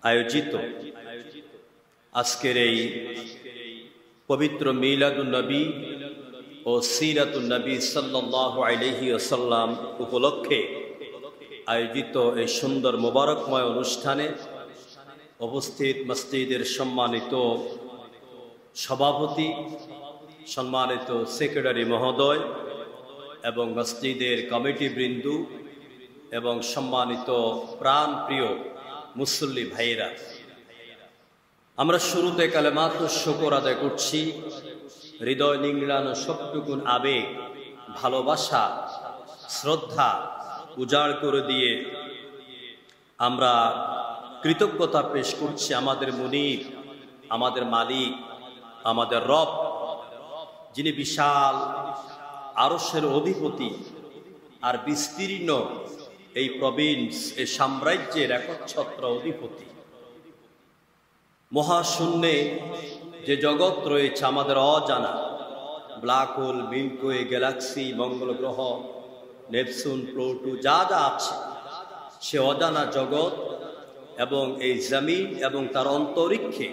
আয়োজিত আজকের এই পবিত্র মিলাদুন নবী ও সিরাতুন নবী সাল্লাল্লাহু আলাইহি ওয়াসাল্লাম উপলক্ষে আয়োজিত এই সুন্দর মোবারকময় অনুষ্ঠানে উপস্থিত মসজিদের সম্মানিত সভাপতি, সম্মানিত সেক্রেটারি মহোদয় এবং মসজিদের কমিটিবৃন্দ এবং সম্মানিত প্রাণপ্রিয় মুসল্লি ভাইয়েরা, আমরা শুরুতে কালেমাতুশ শুকর আদায় করছি। হৃদয় নিংড়ানো সবটুকুন আবেগ, ভালোবাসা, শ্রদ্ধা উজাড় করে দিয়ে আমরা কৃতজ্ঞতা পেশ করছি আমাদের মুনিব, আমাদের মালিক, আমাদের রব, যিনি বিশাল আরশের অধিপতি আর বিস্তীর্ণ এই প্রভিন্স, এই সাম্রাজ্যের একচ্ছত্র অধিপতি। মহাশূন্যে যে জগৎ রয়েছে আমাদের অজানা, ব্ল্যাক হোল, মিল্কওয়ে, গ্যালাক্সি, মঙ্গল গ্রহ, নেপচুন, প্লুটো, যা যা আছে সে অজানা জগৎ এবং এই জমিন এবং তার অন্তরিক্ষে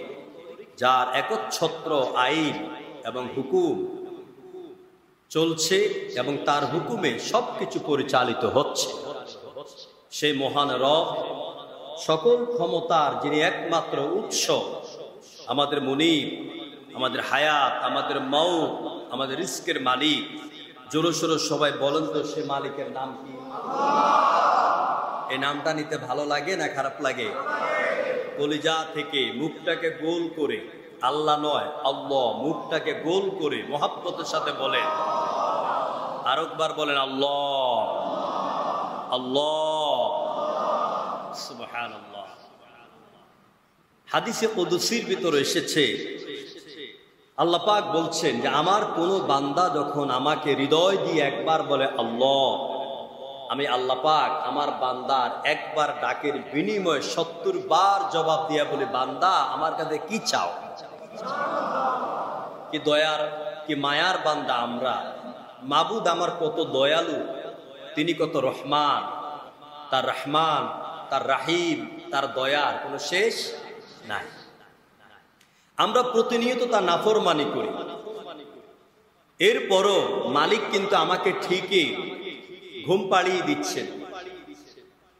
যার একচ্ছত্র আইন এবং হুকুম চলছে এবং তার হুকুমে সবকিছু পরিচালিত হচ্ছে, সেই মহান রব, সকল ক্ষমতার যিনি একমাত্র উৎস, আমাদের মুনিব, আমাদের হায়াত, আমাদের মউত, আমাদের রিস্কের মালিক। জোরে সোরে সবাই বলেন তো, সে মালিকের নাম কি? এই নামটা নিতে ভালো লাগে না খারাপ লাগে? কলিজা থেকে মুখটাকে গোল করে, আল্লাহ নয় আল্লাহ, মুখটাকে গোল করে মহাব্বতের সাথে বলেন, আরেকবার বলেন আল্লাহ আল্লাহ, সুবহানাল্লাহ। হাদিসে কুদসির ভিতরে এসেছে, আল্লাহ পাক বলছেন যে আমার কোনো বান্দা যখন আমাকে হৃদয় দিয়ে একবার বলে আল্লাহ, আমি আল্লাহ পাক আমার বান্দার একবার ডাকের বিনিময়ে ৭০ বার জবাব দিয়া বলি, বান্দা আমার কাছে কি চাও? কি দয়ার, কি মায়ার বান্দা আমরা। মাবুদ আমার কত দয়ালু, তিনি কত রহমান, তার রাহিম, তার দয়ার কোনো শেষ নাই। আমরা প্রতিনিয়ত তার নাফরমানি করি, এরপরও মালিক কিন্তু আমাকে ঠিকই ঘুম পাড়িয়ে দিচ্ছেন,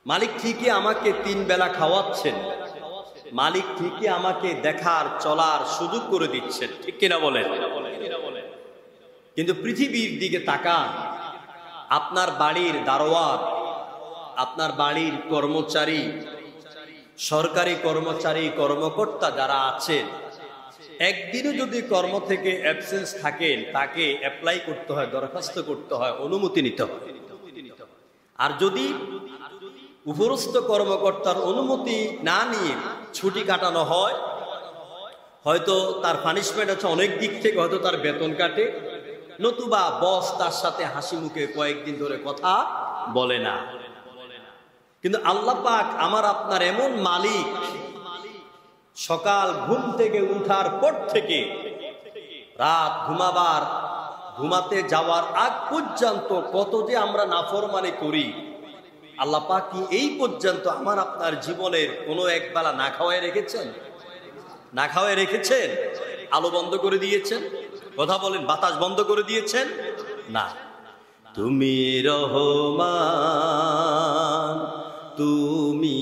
মালিক ঠিকই আমাকে ৩ বেলা খাওয়াচ্ছেন, মালিক ঠিকই আমাকে দেখার চলার সুযোগ করে দিচ্ছেন, ঠিক কিনা বলেন? কিন্তু পৃথিবীর দিকে তাকান, আপনার বাড়ির দারোয়ান, আপনার বাড়ির কর্মচারী, সরকারি কর্মচারী, কর্মকর্তা যারা আছেন, একদিনও যদি কর্ম থেকে অ্যাবসেন্স থাকেন, তাকে অ্যাপ্লাই করতে হয়, দরখাস্ত করতে হয়, অনুমতি নিতে হয়। আর যদি উপরস্থ কর্মকর্তার অনুমতি না নিয়ে ছুটি কাটানো হয়, হয়তো তার পানিশমেন্ট আছে অনেক দিক থেকে, হয়তো তার বেতন কাটে, নতুবা বস তার সাথে হাসি মুখে কয়েকদিন ধরে কথা বলে না। কিন্তু আল্লাহ পাক আমার আপনার এমন মালিক, সকাল ঘুম থেকে উঠার পর থেকে রাত ঘুমাতে যাওয়ার আগ পর্যন্ত কত যে আমরা নাফরমানি করি, আল্লাহ পাক কি এই পর্যন্ত আমার আপনার জীবনের কোনো একবেলা না খাওয়ায় রেখেছেন? না খাওয়ায় রেখেছেন? আলো বন্ধ করে দিয়েছেন? কথা বলেন, বাতাস বন্ধ করে দিয়েছেন? না। তুমি রহমান, তুমি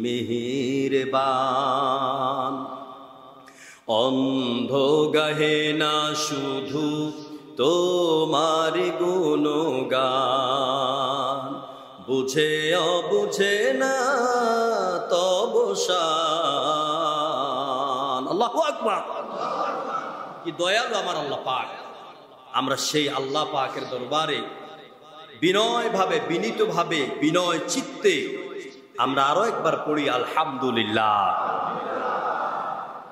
মেহেরবান, অন্ধ গাহে না শুধু তোমার গুণগান, বুঝে অবুঝে না তব শান। আল্লাহু আকবার, কি দয়ালু আমার আল্লাহ পাক। আমরা সেই আল্লাহ পাকের দরবারে বিনয়ভাবে, বিনীতভাবে, বিনয় চিত্তে আমরা আরো একবার পড়ি আলহামদুলিল্লাহ।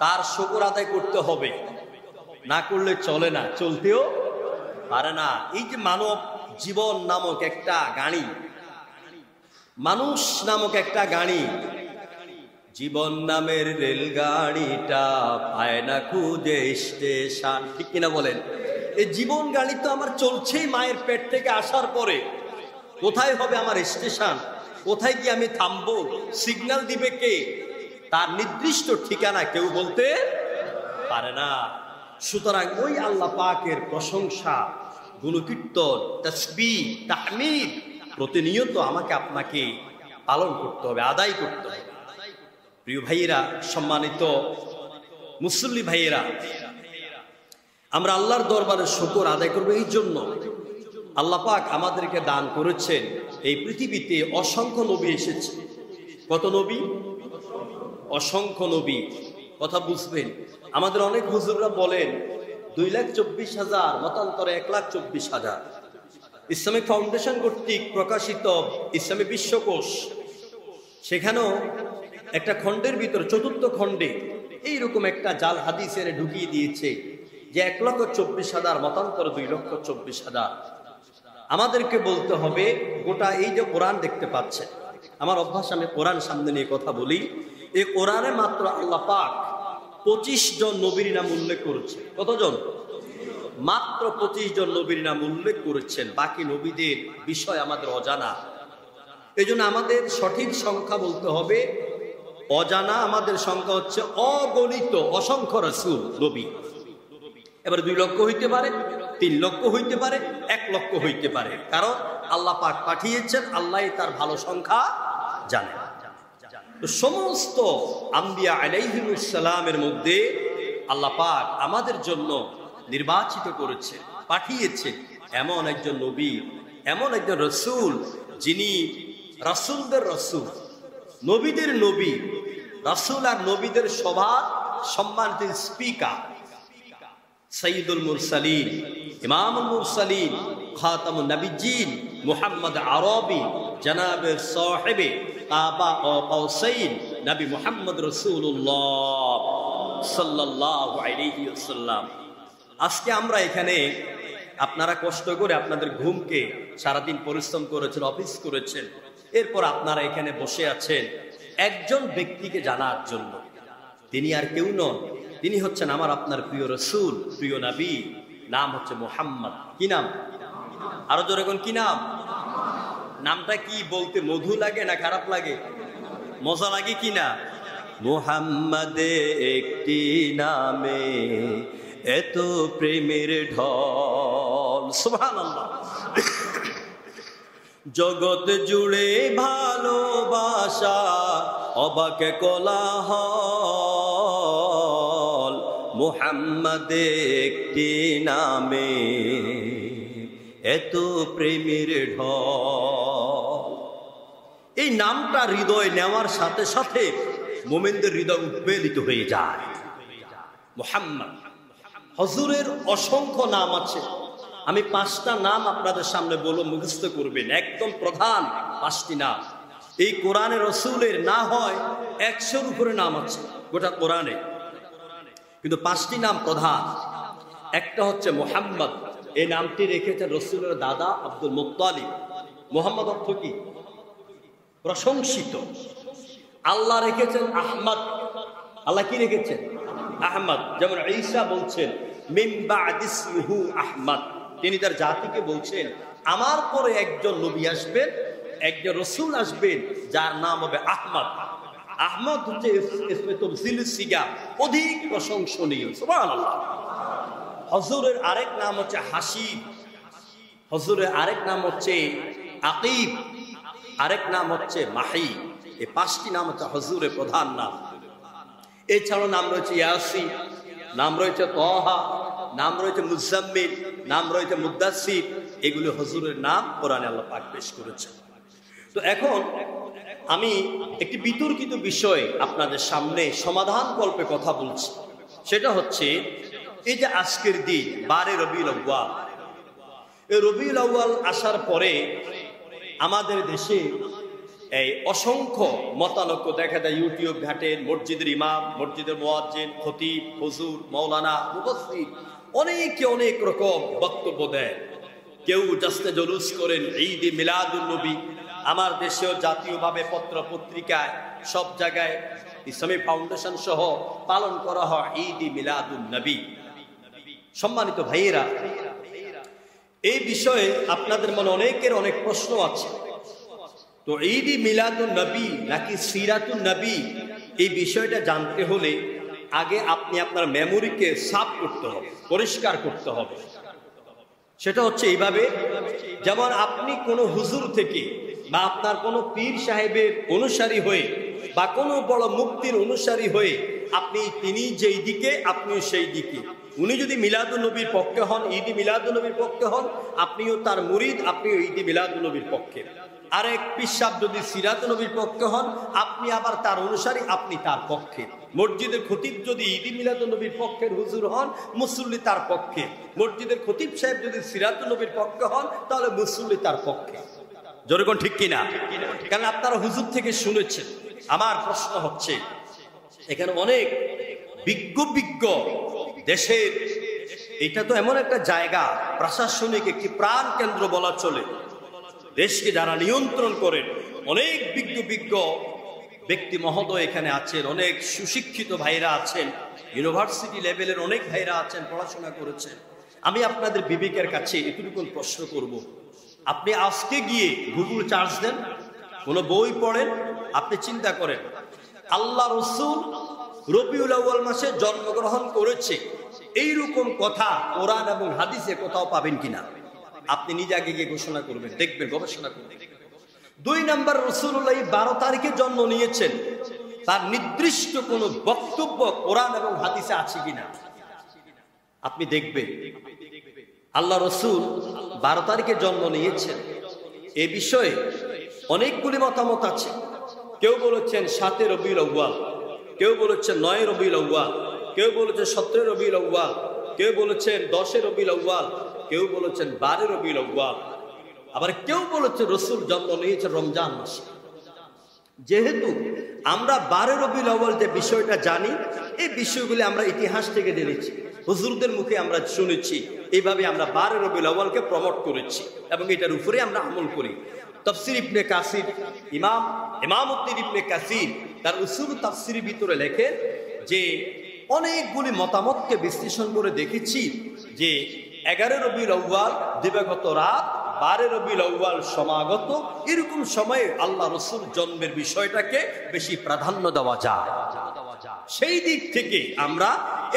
তার শুকর আদায় করতে হবে, না করলে চলে না, চলতেও পারে না। এই যে মানব জীবন নামক একটা গাড়ি, মানুষ নামক একটা গাড়ি, জীবন নামের রেলগাড়িটা পায় না খুঁজে স্টেশন, ঠিক কিনা বলেন? এই জীবন গাড়ি তো আমার চলছেই মায়ের পেট থেকে আসার পরে, কোথায় হবে আমার স্টেশন কোথায় গিয়ে আমি থামবো, সিগন্যাল দিবে কে, তার নির্দিষ্ট ঠিকানা কেউ বলতে পারে না। সুতরাং ওই আল্লাহ পাকের প্রশংসা, গুণকীর্তন, তাসবিহ, তাহমিদ প্রতিনিয়ত আমাকে আপনাকে পালন করতে হবে, আদায় করতে হবে। প্রিয় ভাইয়েরা, সম্মানিত মুসল্লি ভাইয়েরা, আমরা আল্লাহর দরবারে শুকর আদায় করবো এই জন্য, আল্লাহ পাক আমাদেরকে দান করেছেন এই পৃথিবীতে অসংখ্য নবী এসেছে। কত নবী? অসংখ্য নবী। কথা বুঝবেন, আমাদের অনেক হুজুররা বলেন 2,24,000, মতান্তরে 1,24,000। ইসলামিক ফাউন্ডেশন কর্তৃক প্রকাশিত ইসলামী বিশ্বকোষ, সেখানেও একটা খণ্ডের ভিতর, চতুর্থ খণ্ডে এইরকম একটা জাল হাদিসের ঢুকিয়ে দিয়েছে যে 1,24,000, মতান্তরে 2,24,000। আমাদেরকে বলতে হবে, গোটা এই যে কোরআন দেখতে পাচ্ছে, আমার অভ্যাস আমি কোরআন সামনে নিয়ে কথা বলি, এই কোরআনে মাত্র আল্লাহ পাক 25 জন নবীর নাম উল্লেখ করেছে। কতজন? মাত্র 25 জন নবীর নাম উল্লেখ করেছেন। বাকি নবীদের বিষয় আমাদের অজানা। এই জন্য আমাদের সঠিক সংখ্যা বলতে হবে অজানা। আমাদের সংখ্যা হচ্ছে অগণিত, অসংখ্য রাসূল, নবী। এবার 2 লক্ষ হইতে পারে, 3 লক্ষ হইতে পারে, 1 লক্ষ হইতে পারে, কারণ আল্লাহ পাক পাঠিয়েছেন, আল্লাহ তার ভালো সংখ্যা জানে। তো সমস্ত আম্বিয়া আলাইহিমুস সালামের মধ্যে আল্লাহ পাক আমাদের জন্য নির্বাচিত করেছে, পাঠিয়েছে এমন একজন নবী, এমন একজন রসুল, যিনি রাসূলদের রসুল, নবীদের নবী, রাসূল আর নবীদের সবার সম্মানিত স্পিকার, সাইয়্যিদুল মুরসালিন, ইমামুল মুরসালিন, খাতামুন নবিয়্যিন, মুহাম্মদ আরবি, জনাবে সাহেবে কাবা ও কাউসাইন, নবী মুহাম্মদ রাসূলুল্লাহ সাল্লাল্লাহু আলাইহি ওয়াসাল্লাম। আজকে আমরা এখানে, আপনারা কষ্ট করে আপনাদের ঘুমকে সারাদিন পরিশ্রম করেছেন, অফিস করেছেন, এরপর আপনারা এখানে বসে আছেন একজন ব্যক্তিকে জানার জন্য। তিনি আর কেউ নন, তিনি হচ্ছেন আমার আপনার প্রিয় রসুল, প্রিয় নবী, নাম হচ্ছে মুহাম্মদ। কি নাম? আরো জোরে কোন কি নাম? নামটা কি বলতে মধু লাগে না খারাপ লাগে? মজা লাগে কি না? মুহাম্মদ একটি নামে এত প্রেমের ঢল, সুবহানাল্লাহ। জগৎ জুড়ে ভালোবাসা, অবাক কোলাহল, মুহাম্মদ একটি নামে এত প্রেমের ঢল। এই নামটা হৃদয় নেওয়ার সাথে সাথে মুমিনদের হৃদয় উদ্বেলিত হয়ে যায়। মুহাম্মদ, হুজুরের অসংখ্য নাম আছে, আমি 5টা নাম আপনাদের সামনে বলবো, মুখস্থ করবেন, একদম প্রধান 5টি নাম। এই কোরআনে রসুলের না হয় 100-র উপরে নাম আছে গোটা কোরআনে, কিন্তু 5টি নাম প্রধান। একটা হচ্ছে মুহাম্মদ, এই নামটি রেখেছেন রসুলের দাদা আব্দুল মুত্তালিব। মুহাম্মদ অর্থ কি? প্রশংসিত। আল্লাহ রেখেছেন আহমদ, আল্লাহ কি রেখেছেন? আহমদ। যেমন ঈসা বলছেন মিন বা'দি ইসমিহু আহমদ, তিনি তার জাতিকে বলছেন আমার পরে একজন নবী আসবেন, একজন রসুল আসবেন, যার নাম হবে আহমদ। আহমদ হচ্ছে ইসমে তাফসীল সিগা, অধিক প্রশংসনীয়। সুবহানাল্লাহ। হুজুরের আরেক নাম হচ্ছে হাসিব, হুজুরের আরেক নাম হচ্ছে আকিব, আরেক নাম হচ্ছে মাহি। এই 5টি নাম হচ্ছে হুজুরের প্রধান নাম। এছাড়াও নাম রয়েছে ইয়াসিন, নাম রয়েছে তাহা, নাম রয়েছে মুজাম্মিল, নাম রয়েছে মুদাসসির। এগুলো হুজুরের নাম কোরআনে আল্লাহ পাক পেশ করেছেন। তো এখন আমি একটি বিতর্কিত বিষয় আপনাদের সামনে সমাধান কল্পে কথা বলছি। সেটা হচ্ছে এই যে আজকের দিন 12 রবিউল আউয়াল, এই রবিউল আউয়াল আসার পরে আমাদের দেশে এই অসংখ্য মতানৈক্য দেখা যায়। ইউটিউব ঘাটেন, মসজিদের ইমাম, মসজিদের মুয়াজ্জিন, খতিব, হুজুর, মাওলানা, মুফাসসির অনেকে অনেক রকম বক্তব্য দেয়। কেউ জাস্তে জুলুস করেন ঈদ মিলাদুন নবী। আমার দেশেও জাতীয়ভাবে পত্র পত্রিকায় সব জায়গায় ইসলামী ফাউন্ডেশন সহ পালন করা হয় ঈদ মিলাদুন নবী। সম্মানিত ভাইয়েরা, এই বিষয়ে আপনাদের মনে অনেকের অনেক প্রশ্ন আছে। তো ঈদ-ই মিলাদুন নবী নাকি সিরাতুন নবী, এই বিষয়টা জানতে হলে আগে আপনি আপনার মেমোরিকে সাফ করতে হবে, পরিষ্কার করতে হবে। সেটা হচ্ছে এইভাবে, যেমন আপনি কোনো হুজুর থেকে বা আপনার কোনো পীর সাহেবের অনুসারী হয়ে বা কোনো বড় মুক্তির অনুসারী হয়ে আপনি তিনি যেই দিকে আপনিও সেই দিকে। উনি যদি মিলাদুন নবীর পক্ষে হন, ঈদ-ই মিলাদুন নবীর পক্ষে হন, আপনিও তার মুরিদ, আপনিও ঈদ-ই মিলাদুন নবীর পক্ষে। আরেক পীর সাহেব যদি সিরাতুন নবীর পক্ষে হন, আপনি আবার তার অনুসারী, আপনি তার পক্ষে। মসজিদের খতিব যদি ঈদ-ই মিলাদুন নবীর পক্ষের হুজুর হন, মুসল্লি তার পক্ষে। মসজিদের খতিব সাহেব যদি সিরাতুন নবীর পক্ষে হন, তাহলে মুসল্লি তার পক্ষে। যেরকম ঠিক কিনা? কারণ আপনারা হুজুর থেকে শুনেছেন। আমার প্রশ্ন হচ্ছে, এখানে অনেক বিজ্ঞ দেশের, এটা তো এমন একটা জায়গা, প্রশাসনিক একটি প্রাণ কেন্দ্র বলা চলে, দেশকে যারা নিয়ন্ত্রণ করেন, অনেক বিজ্ঞ ব্যক্তি মহোদয় এখানে আছেন, অনেক সুশিক্ষিত ভাইরা আছেন, ইউনিভার্সিটি লেভেলের অনেক ভাইরা আছেন, পড়াশোনা করেছেন। আমি আপনাদের বিবেকের কাছে এটুকু প্রশ্ন করব, আপনি আজকে গিয়ে গুগল চার্জ দেন, কোনো বই পড়েন, আপনি চিন্তা করেন আল্লাহ রসুল রবিউল আউয়াল মাসে জন্মগ্রহণ করেছে, এইরকম কথা কোরআন এবং হাদিসে কোথাও পাবেন কিনা? আপনি নিজে আগে গিয়ে ঘোষণা করবেন, দেখবেন, গবেষণা করবেন। 2 নম্বর, রাসূলুল্লাহ 12 তারিখে জন্ম নিয়েছেন, তার নির্দিষ্ট কোন বক্তব্য কোরআন এবং হাদিসে আছে কিনা আপনি দেখবেন। আল্লাহ রসুল 12 তারিখে জন্ম নিয়েছেন, এ বিষয়ে অনেকগুলি মতামত আছে। কেউ বলেছেন 7 রবিউল আউয়াল, কেউ বলেছেন 9 রবিউল আউয়াল, কেউ বলেছেন 17 রবিউল আউয়াল, কেউ বলেছেন 10 রবিউল আউয়াল, কেউ বলেছেন 12 রবিউল আউয়াল, আবার কেউ বলেছে রসুল জন্ম নিয়েছে রমজান মাসে। যেহেতু আমরা 12 রবিউল আউয়াল যে বিষয়টা জানি, এই বিষয়গুলি আমরা ইতিহাস থেকে জেনেছি, হুজুরদের মুখে আমরা শুনেছি, এইভাবে আমরা 12 রবিউল আউয়ালকে প্রমোট করেছি এবং এটার উপরে আমরা আমল করি। তাফসীর ইবনে কাসির, ইমামউদ্দিন ইবনে কাসির তার উসুল তাফসীরের ভিতরে লেখেন যে অনেকগুলি মতামতকে বিশ্লেষণ করে দেখেছি যে 11 রবিউল আউয়াল দিবাগত রাত, 12 রবিউল আউয়াল সমাগত, এরকম সময়ে আল্লাহ রসুল জন্মের বিষয়টাকে বেশি প্রাধান্য দেওয়া যায়। সেই দিক থেকে আমরা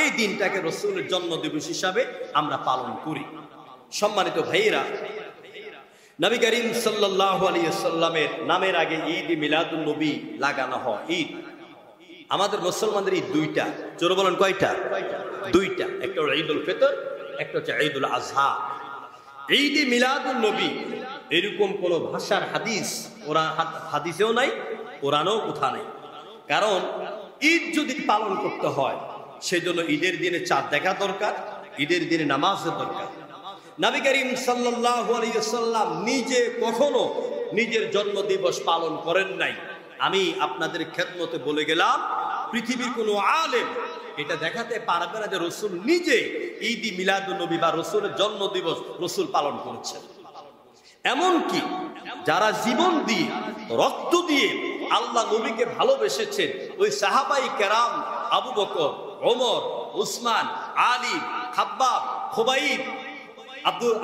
এই দিনটাকে রসুলের জন্মদিবস হিসাবে আমরা পালন করি। সম্মানিত ভাইয়েরা, নবী করিম সাল্লাল্লাহু আলাইহি ওয়াসাল্লামের নামের আগে ঈদ-ই মিলাদুন নবী লাগানো হয়। ঈদ আমাদের মুসলমানদের ঈদ 2টা। জোরে বলেন কয়টা? 2টা। একটা হলো ঈদুল ফিতর, একটা হচ্ছে ঈদুল আযহা। ঈদ-ই মিলাদুন নবী এরকম কোন ভাষার হাদিস হাদিসেও নাই, কোরআনেও কোথা নাই। কারণ ঈদ যদি পালন করতে হয়, সেজন্য ঈদের দিনে চাঁদ দেখা দরকার, ঈদের দিনে নামাজের দরকার। নবী করিম সাল্লাল্লাহু আলাইহি ওয়াসাল্লাম নিজে কখনো নিজের জন্মদিবস পালন করেন নাই। আমি আপনাদের খেদমতে বলে গেলাম, পৃথিবীর কোনো আলেম এটা দেখাতে পারবে না যে রসুল নিজে ঈদ-ই মিলাদুন নবী বা রসুলের জন্মদিবস রসুল পালন করেছেন। এমনকি যারা জীবন দিয়ে, রক্ত দিয়ে আল্লাহ নবীকে ভালোবেসেছেন, ওই সাহাবাই কেরাম আবু বকর, ওমর, উসমান, আলী, খাব্বাব, খুবাইব,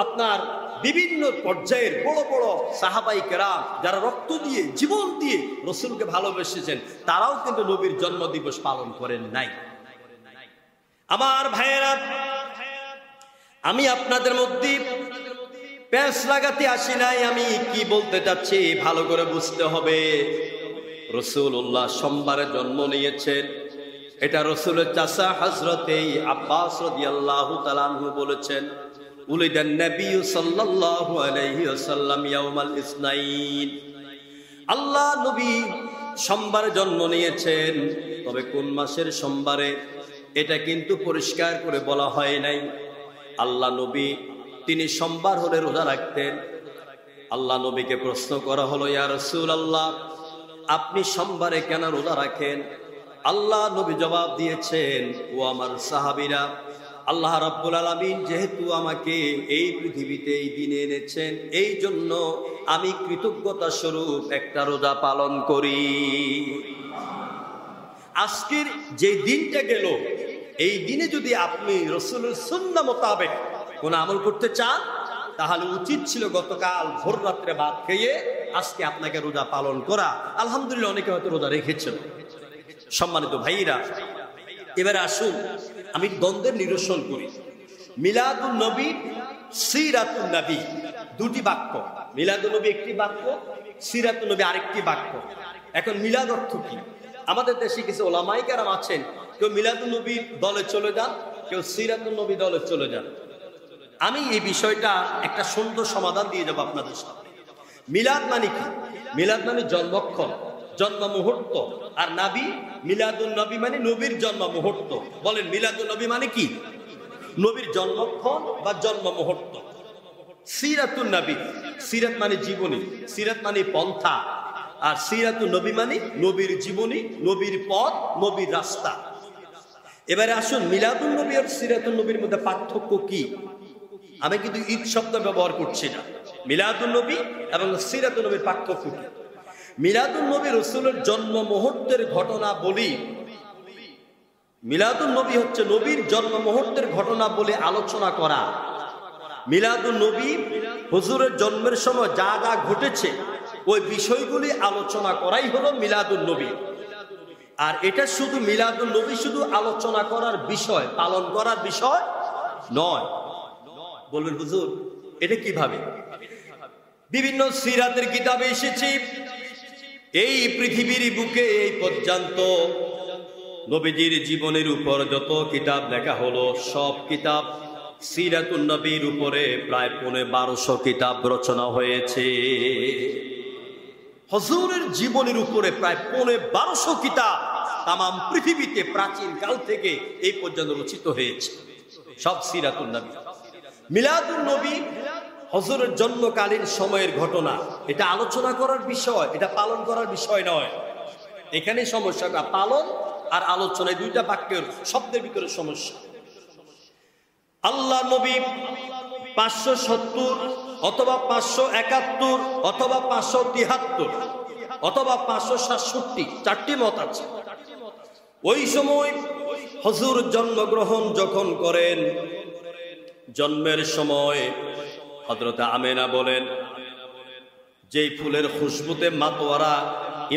আপনার বিভিন্ন পর্যায়ের বড় বড় সাহাবাই কেরাম যারা রক্ত দিয়ে, জীবন দিয়ে রসুলকে ভালোবেসেছেন, তারাও কিন্তু নবীর জন্মদিবস পালন করেন নাই। আমার ভাইয়েরা, আমি আপনাদের মধ্যে প্যাঁচ লাগাতে আসি নাই। আমি কি বলতে চাচ্ছি ভালো করে বুঝতে হবে। রাসূলুল্লাহ সোমবারে জন্ম নিয়েছেন, এটা রাসূলের চাচা হযরতে আব্বাস রাদিয়াল্লাহু তাআলা আনহু বলেছেন, উলিদান নবী সাল্লাল্লাহু আলাইহি ওয়াসাল্লাম ইয়াউমাল ইসনাইন। আল্লাহ নবী সোমবারে জন্ম নিয়েছেন, তবে কোন মাসের সোমবারে এটা কিন্তু পরিষ্কার করে বলা হয় নাই। আল্লাহ নবী তিনি সোমবার হলে রোজা রাখতেন। আল্লাহ নবীকে প্রশ্ন করা হলো, ইয়া রাসূলুল্লাহ, আপনি সোমবারে কেন রোজা রাখেন? আল্লাহ নবী জবাব দিয়েছেন, ও আমার সাহাবীরা, আল্লাহ রাব্বুল আলামিন যেহেতু আমাকে এই পৃথিবীতে এই দিনে এনেছেন, এই জন্য আমি কৃতজ্ঞতা স্বরূপ একটা রোজা পালন করি। আজকের যে দিনটা গেল, এই দিনে যদি আপনি রাসূলের সুন্নাহ মোতাবেক কোন আমল করতে চান, তাহলে উচিত ছিল গতকাল ভোর রাত্রে ভাত খেয়ে আজকে আপনাকে রোজা পালন করা। আলহামদুলিল্লাহ অনেকে হয়তো রোজা রেখেছেন। সম্মানিত ভাইরা, এবারে আসুন আমি দ্বন্দ্বের নিরসন করি। মিলাদুন নবী, সিরাতুন নবী দুটি বাক্য। মিলাদুন নবী একটি বাক্য, সিরাতুন নবী আরেকটি বাক্য। এখন মিলাদ অর্থ কি? আমাদের দেশে কিছু ওলামায়ে কেরাম আছেন, কেউ মিলাদুন নবী দলে চলে যান, কেউ সিরাতুন নবী দলে চলে যান। আমি এই বিষয়টা একটা সুন্দর সমাধান দিয়ে যাব আপনাদের সামনে। মিলাদ মানে কি? মিলাদ মানে জন্মক্ষণ, জন্ম মুহূর্ত। আর নবী, মিলাদুন নবী মানে নবীর জন্ম মুহূর্ত। বলেন মিলাদুন নবী মানে কি? নবীর জন্মক্ষণ বা জন্ম মুহূর্ত। সিরাতুন নবী, সিরাত মানে জীবনী, সিরাত মানে পন্থা। আর সিরাতুন নবী মানে নবীর জীবনী, নবীর পথ, নবীর রাস্তা। এবারে আসুন মিলাদুন নবী আর সিরাতুন নবীর মধ্যে পার্থক্য কি? আমি কিন্তু ঈদ শব্দ ব্যবহার করছি না। মিলাদুন নবী এবং সিরাতুন নবীর পার্থক্য কি? মিলাদুন নবী রাসূলের জন্ম মুহূর্তের ঘটনা বলি। মিলাদুন নবী হচ্ছে নবীর জন্ম মুহূর্তের ঘটনা বলে আলোচনা করা। মিলাদুন নবী হুজুরের জন্মের সময় যা যা ঘটেছে ওই বিষয়গুলি আলোচনা করাই হলো মিলাদুন নবী। আর এটা শুধু মিলাদুন নবী শুধু আলোচনা করার বিষয়, পালন করার বিষয় নয়। বলবেন হুজুর এটা কিভাবে? বিভিন্ন সিরাতের কিতাবে এসেছে এই পৃথিবীর বুকে এই পর্যন্ত নবীজির জীবনের উপর যত কিতাব লেখা হলো সব কিতাব সিরাতুন নবীর উপরে প্রায় 1200 কিতাব রচনা হয়েছে। হুজুরের জীবনের উপরে প্রায় 1200 কিতাব তাম পৃথিবীতে প্রাচীন কাল থেকে এই পর্যন্ত রচিত হয়েছে, সব সিরাতুন নবী। মিলাদুন নবী হুজুরের জন্মকালীন সময়ের ঘটনা, এটা আলোচনা করার বিষয়, এটা পালন করার বিষয় নয়। এখানে সমস্যাটা পালন আর আলোচনায় দুইটা বাক্যের শব্দের ভিতরে সমস্যা। আল্লাহ নবী 570 অথবা 571 অথবা 573 অথবা 567, চারটি মত আছে। ওই সময় হুজুর জন্মগ্রহণ যখন করেন, জন্মের সময় হযরত আমেনা বলেন, যেই ফুলের খুশবুতে মাতোয়ারা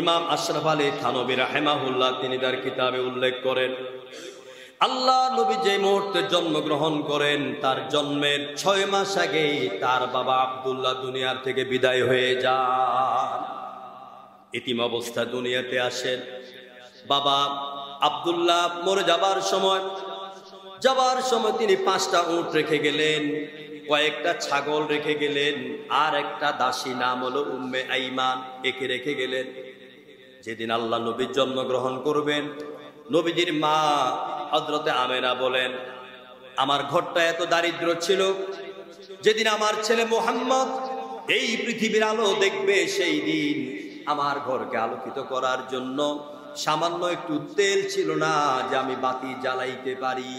ইমাম আশরাফ আলী থানভী রাহিমাহুল্লাহ তিনি তার কিতাবে উল্লেখ করেন, আল্লাহ নবী যে মুহূর্তে জন্মগ্রহণ করেন তার জন্মের 6 মাস আগে তার বাবা আব্দুল্লাহ দুনিয়ার থেকে বিদায় হয়ে যান। এতিম অবস্থা দুনিয়াতে আসেন। বাবা আব্দুল্লাহ মরে যাবার সময় তিনি 5টা উট রেখে গেলেন, কয়েকটা ছাগল রেখে গেলেন, আর একটা দাসী নাম হলো উম্মে আইমান, একে রেখে গেলেন। যেদিন আল্লাহ নবীর জন্মগ্রহণ করবেন, নবীজির মা হযরতে আমেনা বলেন, আমার ঘরটা এত দারিদ্র ছিল, যেদিন আমার ছেলে মুহাম্মদ এই পৃথিবীর আলো দেখবে সেই দিন আমার ঘরকে আলোকিত করার জন্য সামান্য একটু তেল ছিল না যে আমি বাতি জ্বালাইতে পারি।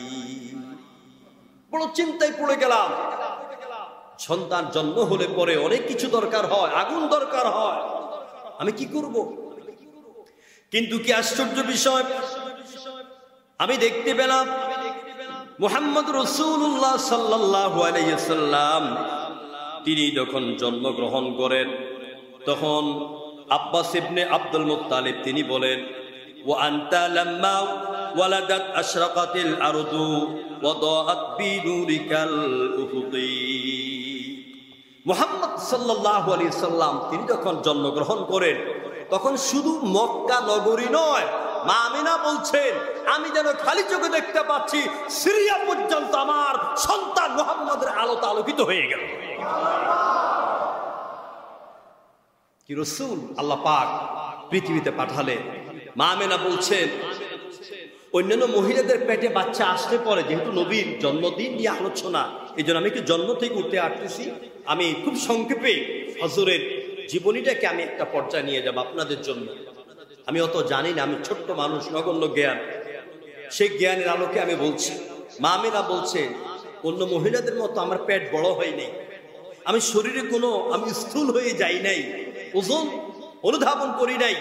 বড় চিন্তায় পড়ে গেলাম। সন্তান জন্ম হলে পরে অনেক কিছু দরকার হয়, আগুন দরকার হয়, আমি কি করব? কিন্তু কি আশ্চর্য বিষয়, আমি দেখতে পেলাম মুহাম্মদ রাসূলুল্লাহ সাল্লাল্লাহু আলাইহি ওয়াসাল্লাম তিনি যখন জন্মগ্রহণ করেন তখন আব্বাস ইবনে আব্দুল মুত্তালিব তিনি বলেন, ওয়া আনতা লাম্মা ওয়ালাদাত আশরাকাতিল আরদু ওয়া দাআত বিনুরিকাল উফুকি। মুহাম্মদ সাল্লাল্লাহু আলাইহি ওয়াসাল্লাম তিনি যখন জন্মগ্রহণ করেন তখন শুধু মক্কা নগরী নয়, মা আমিনা বলছেন আমি যেন খালি চোখে দেখতে পাচ্ছি সিরিয়া পর্যন্ত আমার সন্তান মুহাম্মদের আলোতে আলোকিত হয়ে গেল। কি রাসূল আল্লাহ পাক পৃথিবীতে পাঠালেন। মা আমিনা বলছেন অন্যান্য মহিলাদের পেটে বাচ্চা আসতে পরে, যেহেতু নবীর জন্মদিন নিয়ে আলোচনা, এই জন্য আমি একটু জন্ম থেকে উঠতে আসতেছি। আমি খুব সংক্ষেপে হযরতের জীবনীটাকে আমি একটা পর্যায়ে নিয়ে যাব আপনাদের জন্য। আমি অত জানি না, আমি ছোট্ট মানুষ, নগণ্য জ্ঞান, সেই জ্ঞানের আলোকে আমি বলছি। মা আমিনা বলছেন অন্য মহিলাদের মতো আমার পেট বড় হয় নাই, আমি শরীরে আমি স্থূল হয়ে যাই নাই, ওজন অনুধাবন করি নাই,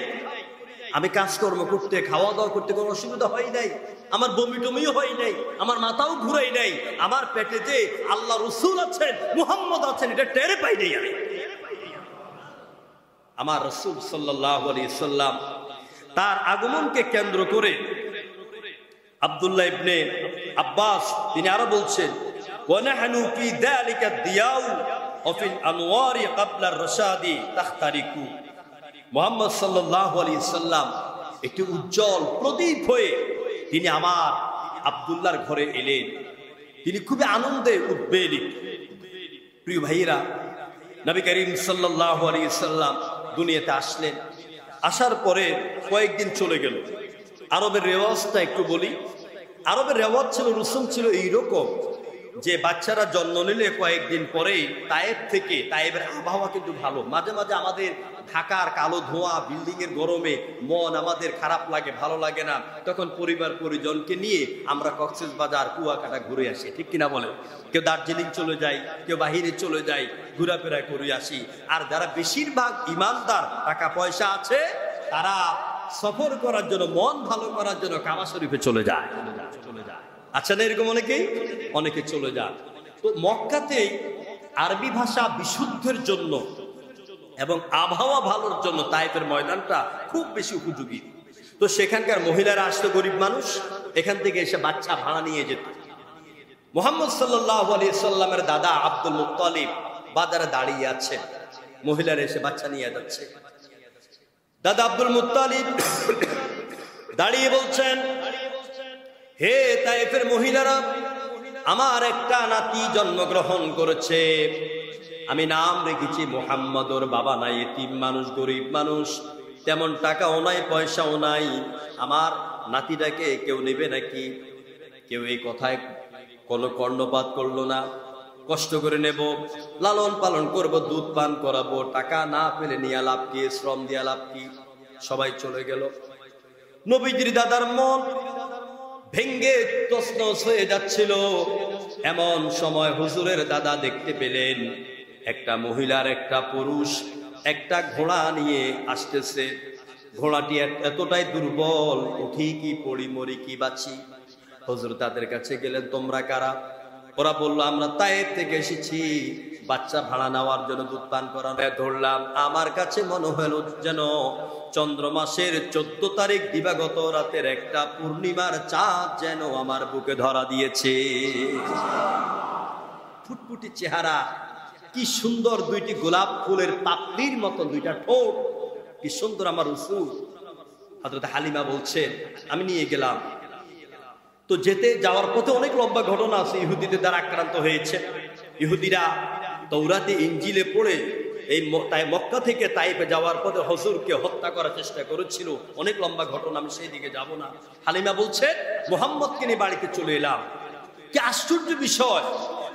আমি কাজকর্ম করতে খাওয়া দাওয়া করতে কোনো অসুবিধা হয় নাই, আমার বমি টমিও হয় নাই, আমার মাথাও ঘুরাই নাই, আমার পেটে যে আল্লাহ রাসূল আছেন, মুহাম্মদ আছেন এটা টেরে পাই নাই আমি। আমার রাসূল সাল্লাল্লাহু আলাইহি সাল্লাম তার আগমনকে কেন্দ্র করে আব্দুল্লাহ ইবনে আব্বাস তিনি আরো বলছেন, ওয়া নাহনু ফি যালিকা দিয়াউ ওয়া ফিল আনওয়ারি ক্বাবলা আর-রাশাদি তাখতারিকু। মুহাম্মদ সাল্লাল্লাহু আলাইহি সাল্লাম একটি উজ্জ্বল প্রদীপ হয়ে তিনি আমার আব্দুল্লাহর ঘরে এলেন। তিনি খুবই আনন্দে উদ্বেলিত। প্রিয় ভাইয়েরা, নবী করিম সাল্লাল্লাহু আলাইহি সাল্লাম দুনিয়াতে আসলেন। আসার পরে কয়েকদিন চলে গেল। আরবের রেওয়াজটা একটু বলি। আরবের রেওয়াজ ছিল, রসুম ছিল এইরকম যে বাচ্চারা জন্ম নিলে কয়েকদিন পরেই তায়েব থেকে, তায়েবের আবহাওয়া কিন্তু ভালো, মাঝে মাঝে আমাদের ঢাকার কালো ধোঁয়া বিল্ডিং এর গরমে মন আমাদের খারাপ লাগে, ভালো লাগে না, তখন পরিবার পরিজনকে নিয়ে আমরা কক্সবাজার কুয়াকাটা ঘুরে আসি, ঠিক কিনা বলে? কেউ দার্জিলিং চলে যায়, কেউ বাহিরে চলে যায়, ঘোরাফেরা করে আসি। আর যারা বেশিরভাগ ইমানদার, টাকা পয়সা আছে, তারা সফর করার জন্য, মন ভালো করার জন্য কাবা শরীফে চলে যায়। আচ্ছা না, এরকম অনেকে চলে যান। তো মক্কাতে আরবি ভাষা বিশুদ্ধের জন্য এবং আবহাওয়া ভালোর জন্য তায়েফের ময়দানটা খুব বেশি উপযোগী। তো সেখানকার মহিলারা আসতো, গরিব মানুষ, এখান থেকে এসে বাচ্চা ভাড়া নিয়ে যেত। মুহাম্মদ সাল্লাল্লাহু আলাইহি সাল্লামের দাদা আব্দুল মুত্তালিব বাজারে দাঁড়িয়ে আছে, মহিলারা এসে বাচ্চা নিয়ে যাচ্ছে। দাদা আব্দুল মুত্তালিব দাঁড়িয়ে বলছেন, হে তায়েফের মহিলারা, আমার একটা নাতি জন্মগ্রহণ করেছে, আমি নাম রেখেছি মুহাম্মদ। ওর বাবা নাই, এতিম মানুষ, গরিব মানুষ, তেমন টাকাও নাই, পয়সাও নাই। আমার নাতিটাকে কেউ নেবে নাকি? কেউ এই কথায় কোনো কর্ণপাত করলো না। কষ্ট করে নেব, লালন পালন করব, দুধ পান করাবো, টাকা না পেলে নিয়ে লাভ কি, শ্রম দিয়া লাভ কি? সবাই চলে গেল। নবীজির দাদার মন ভেঙ্গে তছনছ হয়ে যাচ্ছিল। এমন সময় হুজুরের দাদা দেখতে পেলেন একটা মহিলার, একটা পুরুষ একটা ঘোড়া নিয়ে আসতেছে। ঘোড়াটি এতটাই দুর্বল, উঠি কি পড়ি, মরি কি বাঁচি। হুজুর তাদের কাছে গেলেন, তোমরা কারা? ওরা বলল, আমরা তায়েফ থেকে এসেছি বাচ্চা ভাড়া নেওয়ার জন্য, দুধ পান করানো। ধরলাম, আমার কাছে মনে হলো যেন চন্দ্র মাসের 14 তারিখ দিবাগত রাতের একটা পূর্ণিমার চাঁদ যেন আমার বুকে ধরা দিয়েছে। ফুটফুটি চেহারা, কি সুন্দর দুইটি গোলাপ ফুলের পাপড়ির মতো দুইটা ঠোঁট, কি সুন্দর আমার রাসূল। হযরত হালিমা বলছেন, আমি নিয়ে গেলাম। তো যেতে যাওয়ার পথে অনেক লম্বা ঘটনা আছে। ইহুদিদের দ্বারা আক্রান্ত হয়েছে। ইহুদিরা তৌরাতে ইনজিলে পড়ে এই মক্কা থেকে তাইফে যাওয়ার পথে হুজুরকে হত্যা করার চেষ্টা করেছিল। অনেক লম্বা ঘটনা, আমি সেই দিকে যাব না। হালিমা বলছে, মুহাম্মদকে নিয়ে বাড়িতে চলে এলাম। কি আশ্চর্য বিষয়,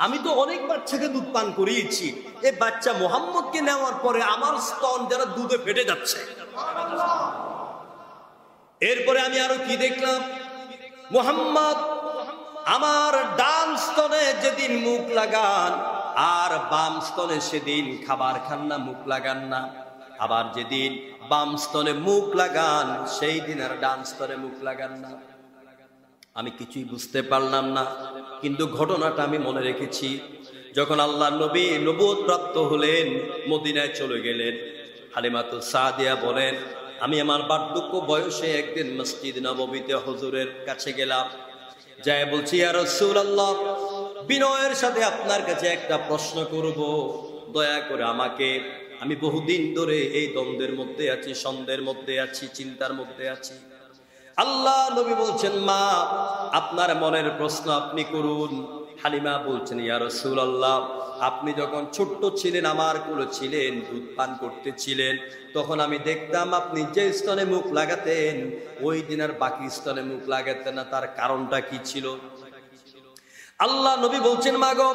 আমি তো অনেক বাচ্চাকে দুধ পান করিয়েছি, এই বাচ্চা মুহাম্মদকে নেওয়ার পরে আমার স্তন যারা দুধে ফেটে যাচ্ছে। এরপরে আমি আরো কি দেখলাম, মুহাম্মদ আমার ডান স্তনে যেদিন মুখ লাগান আর বাম স্তনে সেদিন খাবার খান না, মুখ লাগান না। আবার যেদিন বাম স্তনে মুখ লাগান সেই দিন আর ডান স্তনে মুখ লাগান না। আমি কিছুই বুঝতে পারলাম না, কিন্তু ঘটনাটা আমি মনে রেখেছি। যখন আল্লাহ নবী নবুয়ত প্রাপ্ত হলেন, মদিনায় চলে গেলেন, হালিমাতুস সাদিয়া বলেন, আমি আমার বার্ধক্য বয়সে একদিন মসজিদ নববীতে হুজুরের কাছে গেলাম, যাই বলছি, ইয়া রাসূলুল্লাহ, বিনয়ের সাথে আপনার কাছে একটা প্রশ্ন করব, দয়া করে আমাকে, আমি বহুদিন ধরে এই দ্বন্দ্বের মধ্যে আছি, সন্দেহের মধ্যে আছি, চিন্তার মধ্যে আছি। আল্লাহ নবী বলছেন, মা, আপনার মনের প্রশ্ন আপনি করুন। হালিমা বলছেন, ইয়া রাসূলুল্লাহ, আপনি যখন ছোট্ট ছিলেন, আমার কোলে ছিলেন, দুধ পান করতেছিলেন, তখন আমি দেখতাম আপনি যে স্তনে মুখ লাগাতেন ওই দিন আর বাকি স্তনে মুখ লাগাতেন না, তার কারণটা কি ছিল? আল্লাহ নবী বলছেন, মা গো,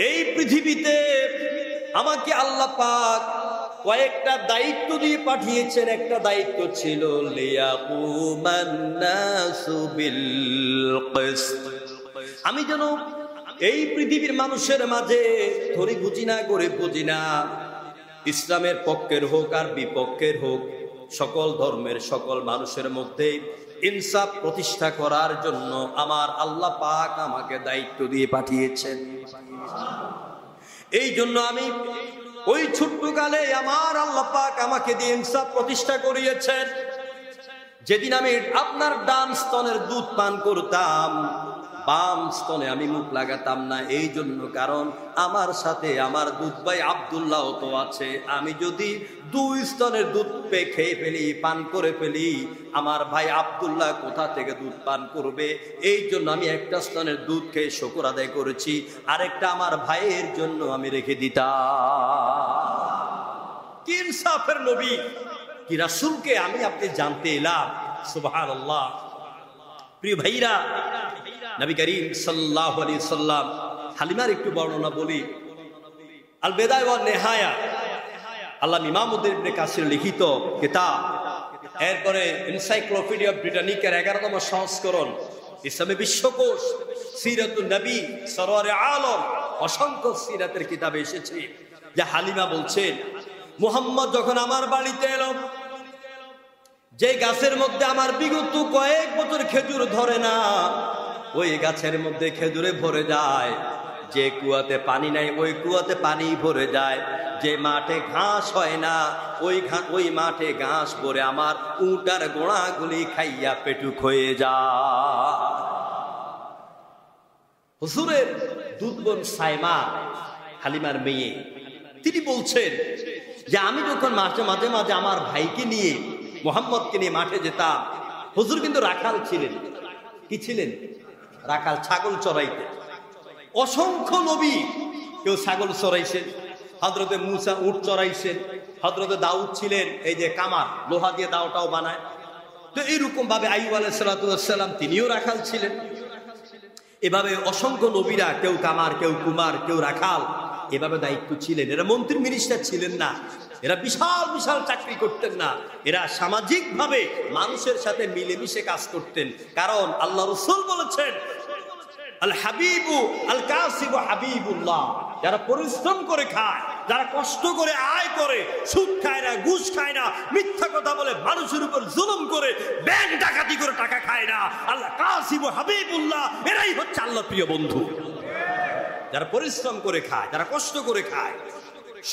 এই পৃথিবীতে আমাকে আল্লাহ পাক কয়েকটা দায়িত্ব দিয়ে পাঠিয়েছেন। একটা দায়িত্ব ছিল লিয়াকুমান নাসু বিল কিসত, আমি যেন এই পৃথিবীর মানুষের মাঝে ধরি বুঝি না, গরিব বুঝি না, ইসলামের পক্ষের হোক আর বিপক্ষের হোক, সকল ধর্মের সকল মানুষের মধ্যে ইনসাফ প্রতিষ্ঠা করার জন্য আমার আল্লাহ পাক আমাকে দায়িত্ব দিয়ে পাঠিয়েছেন। এই জন্য আমি ওই ছোট্ট কালে আমার আল্লাহ পাক আমাকে দিয়ে ইনসাফ প্রতিষ্ঠা করিয়েছেন। যেদিন আমি আপনার ডান স্তনের দুধ পান করতাম, বাম স্তনে আমি মুখ লাগাতাম না, এই জন্য কারণ আমার সাথে আমার দুধ ভাই আব্দুল্লাহ তো আছে। আমি যদি দুই স্তনের দুধ খেয়ে ফেলি, পান করে ফেলি, আমার ভাই আব্দুল্লাহ কোথা থেকে দুধ পান করবে? এই জন্য আমি একটা স্তনের দুধ খেয়ে শুকর আদায় করেছি, আরেকটা আমার ভাইয়ের জন্য আমি রেখে দিতাম। কি ইনসাফের নবী, কি রাসূলকে আমি আপনি জানতে এলাম। সুবহানাল্লাহ। প্রিয় ভাইরা, নবী করিম সাল্লাল্লাহু আলাইহি সাল্লাম হালিমার একটু বর্ণনা বলি। আল বিদায়া ওয়ান নিহায়া, আল্লামা ইমামউদ্দিন ইবনে কাসির লিখিত কিতাব, এরপরে এনসাইক্লোপিডিয়া ব্রিটানিকার 11তম সংস্করণ, ইসলামী বিশ্বকোষ, সিরাতুন নবী সরওয়ারে আলম, অসংখ্য সিরাতের কিতাবে এসেছে যে হালিমা বলছেন, মুহাম্মদ যখন আমার বাড়িতে এলো, যে গাছের মধ্যে আমার বিগত কয়েক বছর খেজুর ধরে না, ওই গাছের মধ্যে খেজুরে ভরে যায়। যে কুয়াতে পানি নাই, ওই কুয়াতে পানি ভরে যায়। যে মাঠে ঘাস হয় না, ওই মাঠে ঘাস ভরে আমার উটার গোড়াগুলি খাইয়া পেটুক হয়ে যায়। হুজুরের দুধবোন সাইমা, হালিমার মেয়ে, তিনি বলছেন যে আমি যখন মাঝে মাঝে আমার ভাইকে নিয়ে, মুহাম্মদকে নিয়ে মাঠে যেতাম। হুজুর কিন্তু রাখাল ছিলেন। কি ছিলেন? রাখাল, ছাগল চড়াইতেন। অসংখ্য নবী, কেউ ছাগল চড়াইছেন, হযরতে মূসা উট চড়াইছেন, হযরতে দাউদ ছিলেন এই যে কামার, লোহা দিয়ে দাওটাও বানায়। তো এইরকম ভাবে আইয়ুব আলাইহিস সালাতু ওয়াস সালাম, তিনিও রাখাল ছিলেন। এভাবে অসংখ্য নবীরা, কেউ কামার, কেউ কুমার, কেউ রাখাল, এভাবে দায়িত্ব ছিলেন। এরা মন্ত্রী মিনিস্টার ছিলেন না, এরা বিশাল বিশাল চাকরি করতেন না, এরা সামাজিক ভাবে মানুষের সাথে মিলেমিশে কাজ করতেন। কারণ আল্লাহ রাসূল বলেছেন, আল হাবিবু আল কাসিবু হাবিবুল্লাহ, যারা পরিশ্রম করে খায়, যারা কষ্ট করে আয় করে, সুদ খায় না, ঘুষ খায় না, মিথ্যা কথা বলে মানুষের উপর জুলুম করে, ব্যাংক ডাকাতি করে টাকা খায় না, আল্লাহ কাসিবু হাবিবুল্লাহ, এরাই হচ্ছে আল্লাহর প্রিয় বন্ধু। যারা পরিশ্রম করে খায়, যারা কষ্ট করে খায়।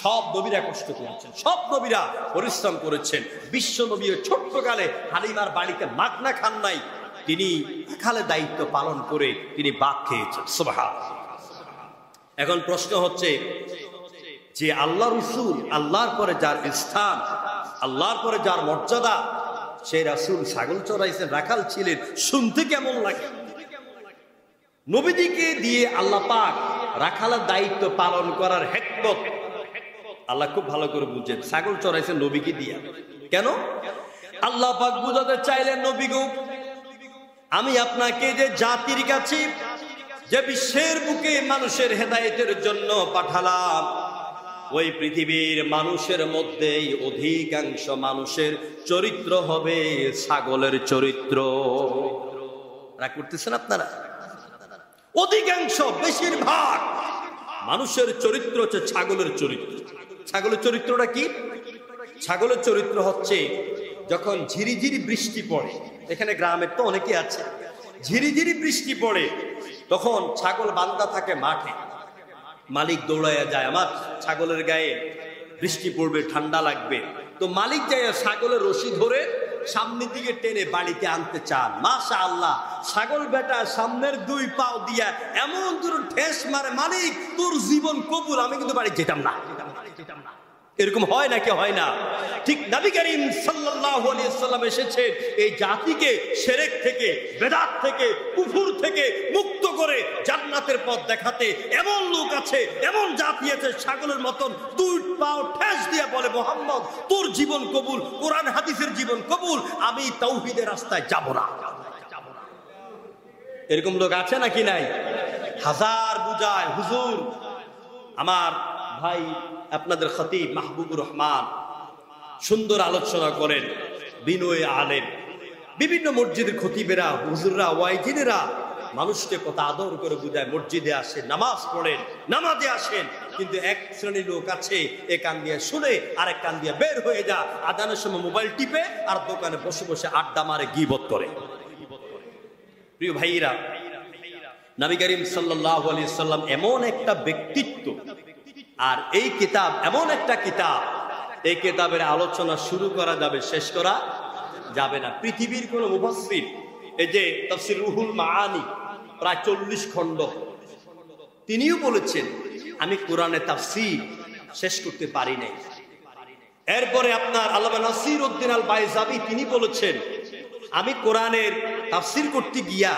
সব নবীরা কষ্ট করেছেন, সব নবীরা পরিশ্রম করেছেন। বিশ্ব নবীর ছোট্টকালে হালিমার বাড়িতে মাগনা খান নাই, তিনি রাখালের দায়িত্ব পালন করে তিনি বাদ খেয়েছেন। সুবহানাল্লাহ। এখন প্রশ্ন হচ্ছে যে আল্লাহ রাসূল, আল্লাহর পরে যার স্থান, আল্লাহর পরে যার মর্যাদা, সেই রাসূল ছাগল চড়াইছেন, রাখাল ছিলেন, শুনতে কেমন লাগে? নবীদিকে দিয়ে আল্লাহ পাক রাখালের দায়িত্ব পালন করার হিকমত আল্লাহ খুব ভালো করে বুঝেন। ছাগল চড়াইছেন নবীকে দিয়া, কেন? আল্লাহ পাক বুঝাতে চাইলেন, নবী গো, আমি আপনাকে যে জাতির কাছে, যে বিশ্বের বুকে মানুষের হেদায়েতের জন্য পাঠালাম, ওই পৃথিবীর মানুষের মধ্যেই অধিকাংশ মানুষের চরিত্র হবে ছাগলের চরিত্র। রাগ করতেছেন আপনারা? অধিকাংশ, বেশিরভাগ মানুষের চরিত্র হচ্ছে ছাগলের চরিত্র। ছাগলের চরিত্রটা কি? ছাগলের চরিত্র হচ্ছে যখন ঝিরিঝিরি বৃষ্টি পড়ে, এখানে গ্রামের তো অনেকে আছে, ঝিরিঝিরি বৃষ্টি পড়ে, তখন ছাগল বান্ধা থাকে মাঠে, মালিক দৌড়াইয়া যায়, আমার ছাগলের গায়ে বৃষ্টি পড়বে, ঠান্ডা লাগবে, তো মালিক যায় ছাগলের রশি ধরে সামনের দিকে টেনে বাড়িতে আনতে চান। মাশাআল্লাহ, ছাগল বেটা সামনের দুই পাও দিয়া এমন দূর ঠেস মারে, মালিক তোর জীবন কবুল, আমি কিন্তু বাড়ি যেতাম না। এরকম হয় নাকি? হয় না? ঠিক নবী করিম সাল্লাল্লাহু আলাইহি ওয়াসাল্লাম এসেছেন এই জাতিকে শিরক থেকে, বেদাত থেকে, কুফর থেকে মুক্ত করে জান্নাতের পথ দেখাতে। এমন লোক আছে, এমন জাতি আছে, ছাগলের মতন দুই পাও ঠেস দিয়ে বলে, মুহাম্মদ তোর জীবন কবুল, কোরআন হাদিসের জীবন কবুল, আমি তাওহীদের রাস্তায় যাব না। এরকম লোক আছে নাকি নাই? হাজার বুঝায়। হুজুর, আমার ভাই আপনাদের খতিব মাহবুবুর রহমান সুন্দর আলোচনা করেন, বিনয় আলেম, বিভিন্ন মসজিদের খতিবেরা, হুজুররা, ওয়াইজিনেরা মানুষকে কত আদর করে বুঝায়, মসজিদে আসেন, নামাজ পড়েন, নামাজে আসেন, কিন্তু এক শ্রেণীর লোক আছে, এক কান দিয়ে শুনে আরেক কান দিয়ে বের হয়ে যা, আজানের সময় মোবাইল টিপে আর দোকানে বসে বসে আড্ডা মারে, গীবত করে। প্রিয় ভাইরা, নবী করিম সাল্লাল্লাহু আলাইহি সাল্লাম এমন একটা ব্যক্তিত্ব, আর এই কিতাব এমন একটা কিতাব, এই কিতাবের আলোচনা শুরু করা যাবে, শেষ করা যাবে না। পৃথিবীর কোন মুফাসসির, এই যে তাফসীর রুহুল মাআনি প্রায় 40 খণ্ড, তিনিও বলেছেন আমি কোরআনের তাফসীর শেষ করতে পারি নাই। এরপরে আপনার আল্লামা নাসির উদ্দিন আল বাইজাবি তিনি বলেছেন আমি কোরআনের তাফসীর করতে গিয়া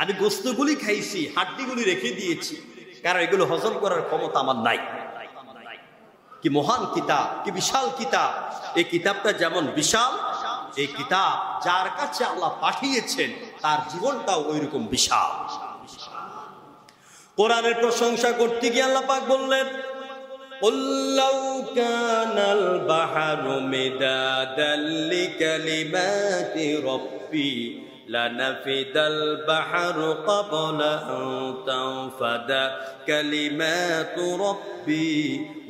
আমি গোস্তগুলি খাইছি, হাড্ডিগুলি রেখে দিয়েছি, কারণ এগুলো হজম করার ক্ষমতা আমার নাই। কি মহান কিতাব, কি বিশাল কিতাব! এই কিতাবটা যেমন বিশাল, এই কিতাব যার কাছে আল্লাহ পাঠিয়েছেন তার জীবনটাও ওইরকম বিশাল। কোরআনের প্রশংসা করতে গিয়ে আল্লাহ পাক বললেন قُلْ لَوْ كَانَ الْبَحْرُ مِدَادًا لِكَلِمَاتِ رَبِّي لَنَفِدَ الْبَحْرُ قَبْلَ أَنْ تَنْفَدَ كَلِمَاتُ رَبِّي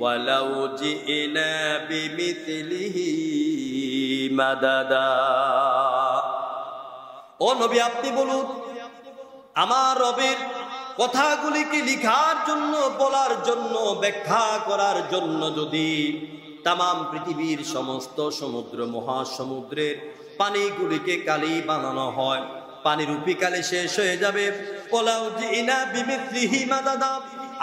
وَلَوْ جِئْنَا بِمِثْلِهِ مَدَدًا। ও নবী, আপনি বলুন, আমার রবের কথাগুলিকে লিখার জন্য, বলার জন্য, ব্যাখ্যা করার জন্য যদি তামাম পৃথিবীর সমস্ত সমুদ্র মহাসমুদ্রের পানিগুলিকে কালি বানানো হয়, পানিরূপী কালি শেষ হয়ে যাবে। ওয়ালাউ জিনা বিমিথলিহি মাদাদা,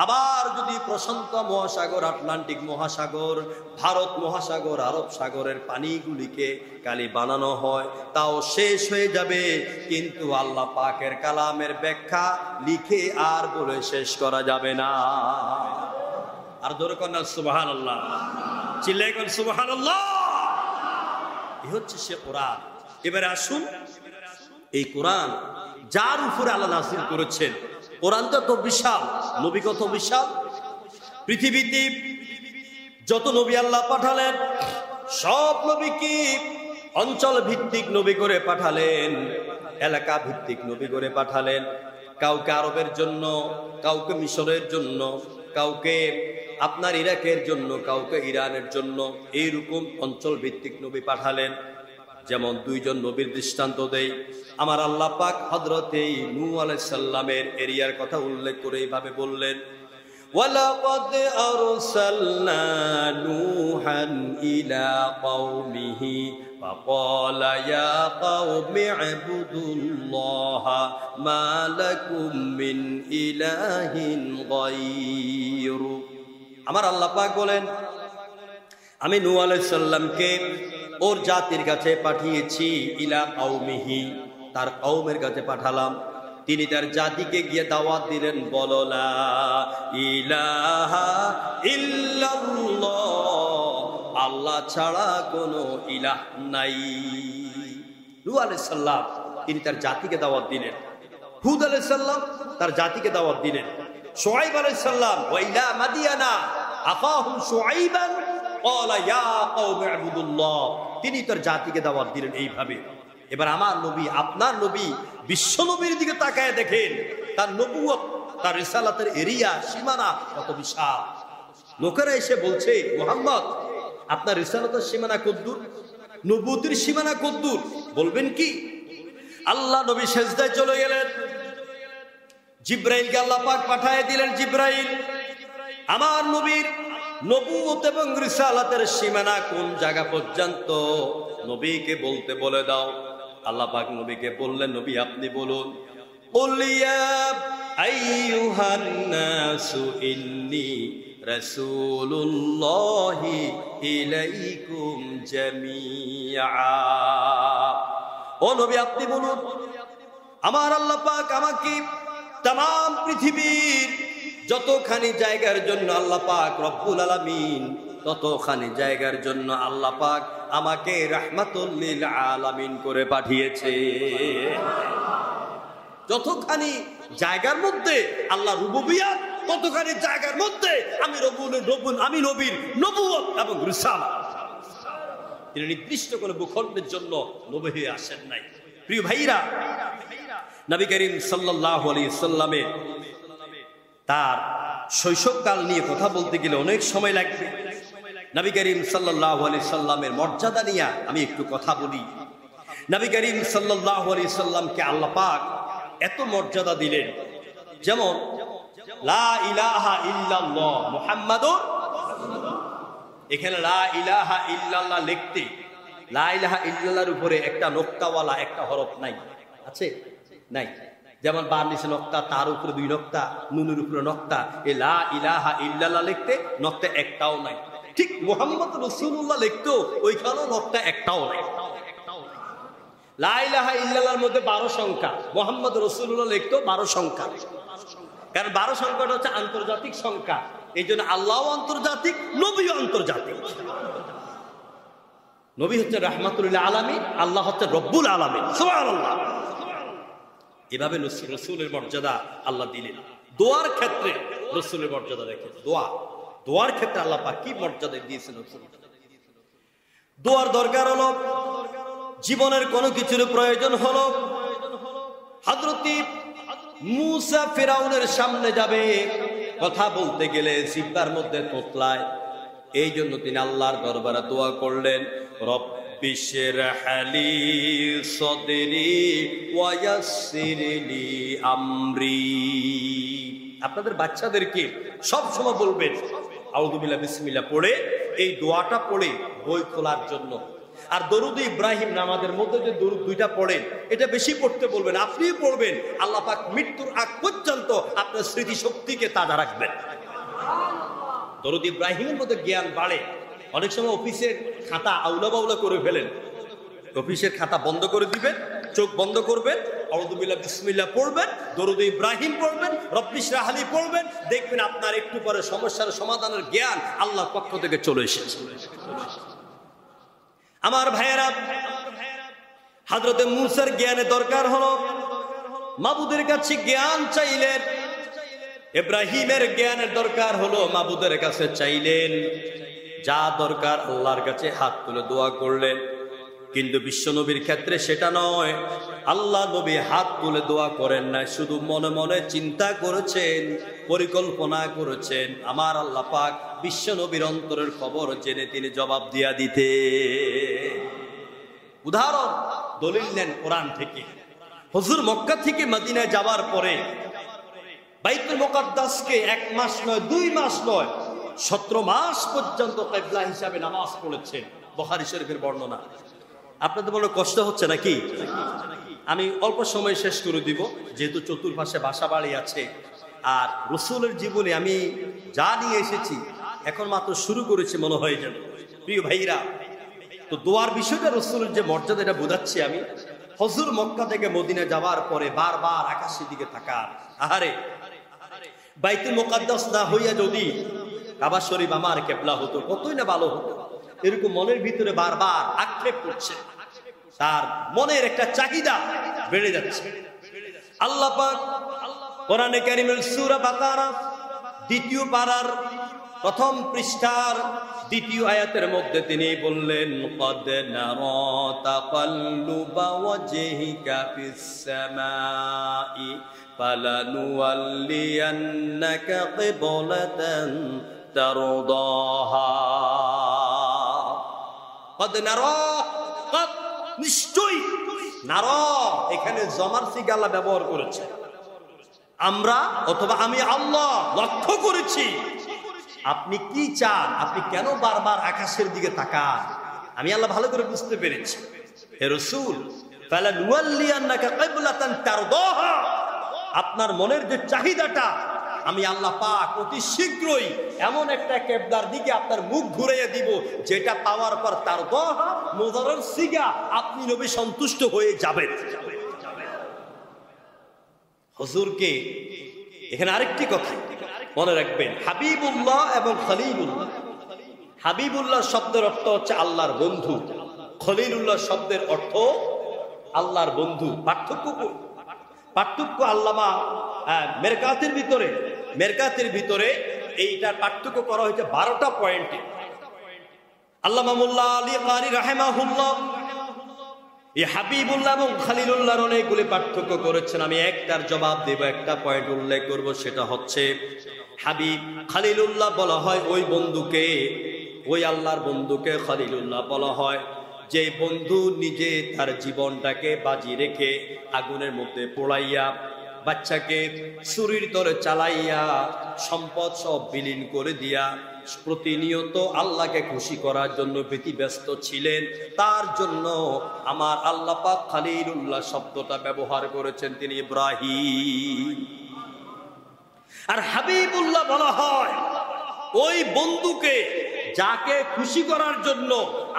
আবার যদি প্রশান্ত মহাসাগর, আটলান্টিক মহাসাগর, ভারত মহাসাগর, আরব সাগরের পানিগুলিকে কালি বানানো হয়, তাও শেষ হয়ে যাবে। কিন্তু আল্লাহ পাকের কালামের ব্যাখ্যা লিখে আর বলে শেষ করা যাবে না। আর ধরে কন্যা সুবহানাল্লাহ, চিল্লায় কোন সুবহানাল্লাহ। এই হচ্ছে সে কোরআন। এবারে আসুন, এই কোরআন যার উপরে আল্লাহ নাযিল করেছেন, কোরআনটা তো বিশাল, নবী কত বিশাল। পৃথিবীতে যত নবী আল্লাহ পাঠালেন, সব নবীকে অঞ্চল ভিত্তিক নবী করে পাঠালেন, এলাকা ভিত্তিক নবী করে পাঠালেন। কাউকে আরবের জন্য, কাউকে মিশরের জন্য, কাউকে আপনার ইরাকের জন্য, কাউকে ইরানের জন্য, এইরকম অঞ্চল ভিত্তিক নবী পাঠালেন। যেমন দুইজন নবীর দৃষ্টান্ত দেই। আমার আল্লাহ পাক হযরতে নূহ আলাইহিস সালামের এরিয়ার কথা উল্লেখ করে এইভাবে বললেন, ওয়ালাকাদ আরসালনা নূহান ইলা কওমিহি ফাকালা ইয়া কওমি ইবুদুল্লাহা মা লাকুম মিন ইলাহিন গায়রু। আমার আল্লাহ পাক বলেন, আমি নূহ আলাইহিস সালামকে ওর জাতির কাছে পাঠিয়েছি, ইলা কওমিহি, তার কওমের কাছে পাঠালাম। তিনি তার জাতিকে গিয়ে দাওয়াত দিলেন, বলো লা ইলাহা ইল্লাল্লাহ, আল্লাহ ছাড়া কোনো ইলাহ নাই। নূহ আলাইহিস সালাম তিনি তার জাতিকে দাওয়াত দিলেন। হুদ আলাইহিস সালাম তার জাতিকে দাওয়াত দিলেন। শুআয়ব আলাইহিস সালাম ওয়া ইলা মাদিয়ানা আখাহুম শুআইবান ক্বালা ইয়া কওমি ইবুদুল্লাহ, তিনি তার জাতিকে দাওয়াত দিলেন এইভাবে। এবার আমার নবী, আপনার নবী, বিশ্ব নবীর দিকে তাকায় দেখেন, তার নবুয়ত, তার রিসালাতের এরিয়া, সীমানা কত বিশাল। লোকেরা এসে বলছে, মুহাম্মদ আপনার রিসালাতের সীমানা কদ্দূর, নবুয়তের সীমানা কদ্দূর, বলবেন কি? আল্লাহ নবী সেজদায় চলে গেলেন। জিব্রাইলকে আল্লাহ পাক পাঠিয়ে দিলেন, জিব্রাইল আমার নবীর নবুয়ত এবং রিসালাতের সীমানা কোন জায়গা পর্যন্ত নবীকে বলতে বলে দাও। আল্লাহ পাক নবীকে বললেন, নবী আপনি বলুন, কুল ইয়া আইয়ুহান নাসু ইন্নী রাসূলুল্লাহি ইলাইকুম জামিআ। ও নবী আপনি বলুন, আমার আল্লাহ পাক আমাকে तमाम পৃথিবীর যতখানি জায়গার জন্য আল্লাহ পাক রব্বুল আলামিন, ততখানি জায়গার জন্য আল্লাহ পাক আমাকে রাহমাতুল লিল আলামিন করে পাঠিয়েছে। যতখানি জায়গার মধ্যে আল্লাহ রুবুবিয়ত, ততখানি জায়গার মধ্যে আমি নবীর নবুয়ত এবং রিসালাত। তিনি নির্দিষ্ট কোনো ভূখণ্ডের জন্য নবী হয়ে আসেন নাই। প্রিয় ভাইরা, নবী করিম সাল্লাল্লাহু আলাইহি সাল্লামের তার শৈশবকাল নিয়ে কথা বলতে গেলে অনেক সময় লাগবে। নবী করিম সাল্লাল্লাহু আলাইহি সাল্লামের মর্যাদা নিয়ে আমি একটু কথা বলি। নবী করিম সাল্লাল্লাহু আলাইহি সাল্লামকে আল্লাহ পাক এত মর্যাদা দিলেন, যেমন লা ইলাহা ইল্লাল্লাহ মুহাম্মাদুর, এখানে লা ইলাহা ইল্লাল্লাহ লিখতে লা ইলাহা ইল্লাল্লাহর উপরে একটা নোক্তাওয়ালা একটা হরফ নাই, আছে? নাই। যেমন বার নিচে নক্তা, তার উপরে 2 নক্তা, নুনের উপরে নক্তা, এ লা ইলাহা ইল্লাল্লাহ লিখতে নক্তা একটাও নাই। ঠিক মুহাম্মদ রাসূলুল্লাহ লিখতো ওইখানেও নক্তা একটাও নাই। লা ইলাহা ইল্লাল্লাহর মধ্যে 12 সংখ্যা, মুহাম্মদ রাসূলুল্লাহ লিখতো 12 সংখ্যা। কারণ 12 সংখ্যাটা হচ্ছে আন্তর্জাতিক সংখ্যা, এই জন্য আল্লাহও আন্তর্জাতিক, নবীও আন্তর্জাতিক। নবী হচ্ছে রাহমাতুল লিল আলামিন, আল্লাহ হচ্ছে রব্বুল আলামিন, সুবহানাল্লাহ। এভাবে রাসূলের মর্যাদা আল্লাহ দিলেন। দোয়ার ক্ষেত্রে রাসূলের মর্যাদা দেখেন, দোয়ার ক্ষেত্রে আল্লাহ পাক কি মর্যাদা দিয়েছেন। দোয়ার দরকার হলো, জীবনের কোনো কিছুর প্রয়োজন হলো, হযরত মূসা ফিরাউনের সামনে যাবে, কথা বলতে গেলে জিহ্বার মধ্যে তোতলায়, এই জন্য তিনি আল্লাহর দরবারে দোয়া করলেন, রব্বি শরহ লি সদরি ওয়া ইয়াসসির লি আমরি। আপনাদের বাচ্চাদেরকে সব সময় বলবেন আউযু বিল্লাহি বিসমিল্লাহ পড়ে, এই দোয়াটা পড়ে বই খোলার জন্য। আর দরুদ ইব্রাহিম নামাজের মধ্যে যে দরুদ 2টা পড়েন, এটা বেশি পড়তে বলবেন, আপনিই পড়বেন। আল্লাহ পাক মৃত্যুর আগ পর্যন্ত আপনার স্মৃতিশক্তিকে তাজা রাখবেন। দরুদ ইব্রাহিমের মধ্যে জ্ঞান বাড়ে। অনেক সময় অফিসের খাতা আউলা বাউলা করে ফেলেন, অফিসের খাতা বন্ধ করে দিবেন, চোখ বন্ধ করবেন, আউযু বিল্লাহি বিসমিল্লাহ পড়বেন, দরুদ ইব্রাহিম পড়বেন, রব্বি শরহ লি পড়বেন, দেখবেন আপনার একটু পরে সমস্যার সমাধানের জ্ঞান আল্লাহর পক্ষ থেকে চলে এসেছে। আমার ভাইয়েরা, হযরত মূসার জ্ঞানের দরকার হলো, মাবুদের কাছে জ্ঞান চাইলেন। ইব্রাহিমের জ্ঞানের দরকার হলো, মাবুদের কাছে চাইলেন। যা দরকার আল্লাহর কাছে হাত তুলে দোয়া করলেন। কিন্তু বিশ্ব নবীর ক্ষেত্রে সেটা নয়। আল্লাহ নবী হাত তুলে দোয়া করেন না, শুধু মনে মনে চিন্তা করেছেন, পরিকল্পনা করেছেন। আমার আল্লাহ পাক বিশ্ব নবীর অন্তরের খবর জেনে তিনি জবাব দিয়া দিতে। উদাহরণ দলিল নেন কোরআন থেকে। হুজুর মক্কা থেকে মদিনায় যাওয়ার পরে বাইতুল মুকাদ্দাসকে 1 মাস নয়, 2 মাস নয়, 17 মাস পর্যন্ত কিবলা হিসাবে নামাজ পড়েছেন। বুখারী শরীফের বর্ণনা। আপনাদের বড় কষ্ট হচ্ছে নাকি? আমি অল্প সময় শেষ করে দিব, যেহেতু চতুর্পাশে বাসা বাড়ি আছে। আর রাসূলের জীবনে আমি যা নিয়ে এসেছি এখন মাত্র শুরু করেছি মনে হয় যেন। প্রিয় ভাইরা, তো দোয়ার বিষয়টা রাসূলের যে মর্যাদা এটা বোঝাচ্ছি আমি। হুজুর মক্কা থেকে মদিনা যাওয়ার পরে বারবার আকাশের দিকে তাকান। আহারে, বাইতুল মুকাদ্দাস না হইয়া যদি কাবা শরীফ আমার কিবলা হতো কতই না ভালো হতো। এরকম মনের ভিতরে বারবার আক্ষেপ করছে, তার মনের একটা চাহিদা বেড়ে যাচ্ছে। আল্লাহ পাক কোরআনে কারীমের সূরা বাকারা 2য় পারার 1ম পৃষ্ঠার 2য় আয়াতের মধ্যে তিনি বললেন, ক্বাদ নারা তাকাল্লুবা ওয়াজহিকা ফিস সামাই ফালানুওয়াল্লিয়ান্নাকা কিবলাতান তারদাহা। ক্বাদ নারা, ক্বাদ নিশ্চয়ই, নারা এখানে জমার সিগা আল্লাহ ব্যবহার করেছে। আমরা অথবা আমি আল্লাহ লক্ষ্য করেছি। আপনি কি চান? আপনি কেন বারবার আকাশের দিকে তাকান? আমি আল্লাহ ভালো করে বুঝতে পেরেছি। হে রাসূল, ফালানুওয়াল্লিয়ান্নাকা কিবলাতান তারদাহা, আপনার মনের যে চাহিদাটা আমি আল্লাহ পাক অতি শীঘ্রই এমন একটা কিবলার দিকে আপনার মুখ ঘুরিয়ে দিব, যেটা পাওয়ার পর তারদাহা মুযাররর সিগা, আপনি নবী সন্তুষ্ট হয়ে যাবেন। হুজুরকে এখানে আরেকটি কথা মনে রাখবেন, হাবিবুল্লাহ এবং খলিলুল্লাহ। হাবিবুল্লাহ শব্দের অর্থ হচ্ছে আল্লাহর বন্ধু, খলিলুল্লাহ শব্দের অর্থ আল্লাহর বন্ধু। পার্থক্য আল্লামা মেরকাতের ভিতরে এইটার পার্থক্য করা হয়েছে 12টা পয়েন্টে। আল্লামা মোল্লা আলী কারি রাহিমাহুল্লাহ এই হাবিবুল্লাহ এবং খলিলুল্লাহর অনেকগুলি পার্থক্য করেছেন। আমি একটার জবাব দেব, একটা পয়েন্ট উল্লেখ করব, সেটা হচ্ছে হাবিব। খলিলুল্লাহ বলা হয় ওই বন্ধুকে, ওই আল্লাহর বন্ধুকে খলিলুল্লাহ বলা হয় যে বন্ধু নিজে তার জীবনটাকে বাজি রেখে আগুনের মধ্যে পোড়াইয়া বাচ্চাকে ছুরির তরে চালাইয়া সম্পদ সব বিলীন করে দিয়া প্রতিনিয়ত আল্লাহকে খুশি করার জন্য ব্যতিব্যস্ত ছিলেন। তার জন্য আমার আল্লাহ পাক খলিলুল্লাহ শব্দটা ব্যবহার করেছেন, তিনি ইব্রাহিম। আর হাবিবুল্লাহ বলা হয় ওই বন্ধুকে যাকে খুশি করার জন্য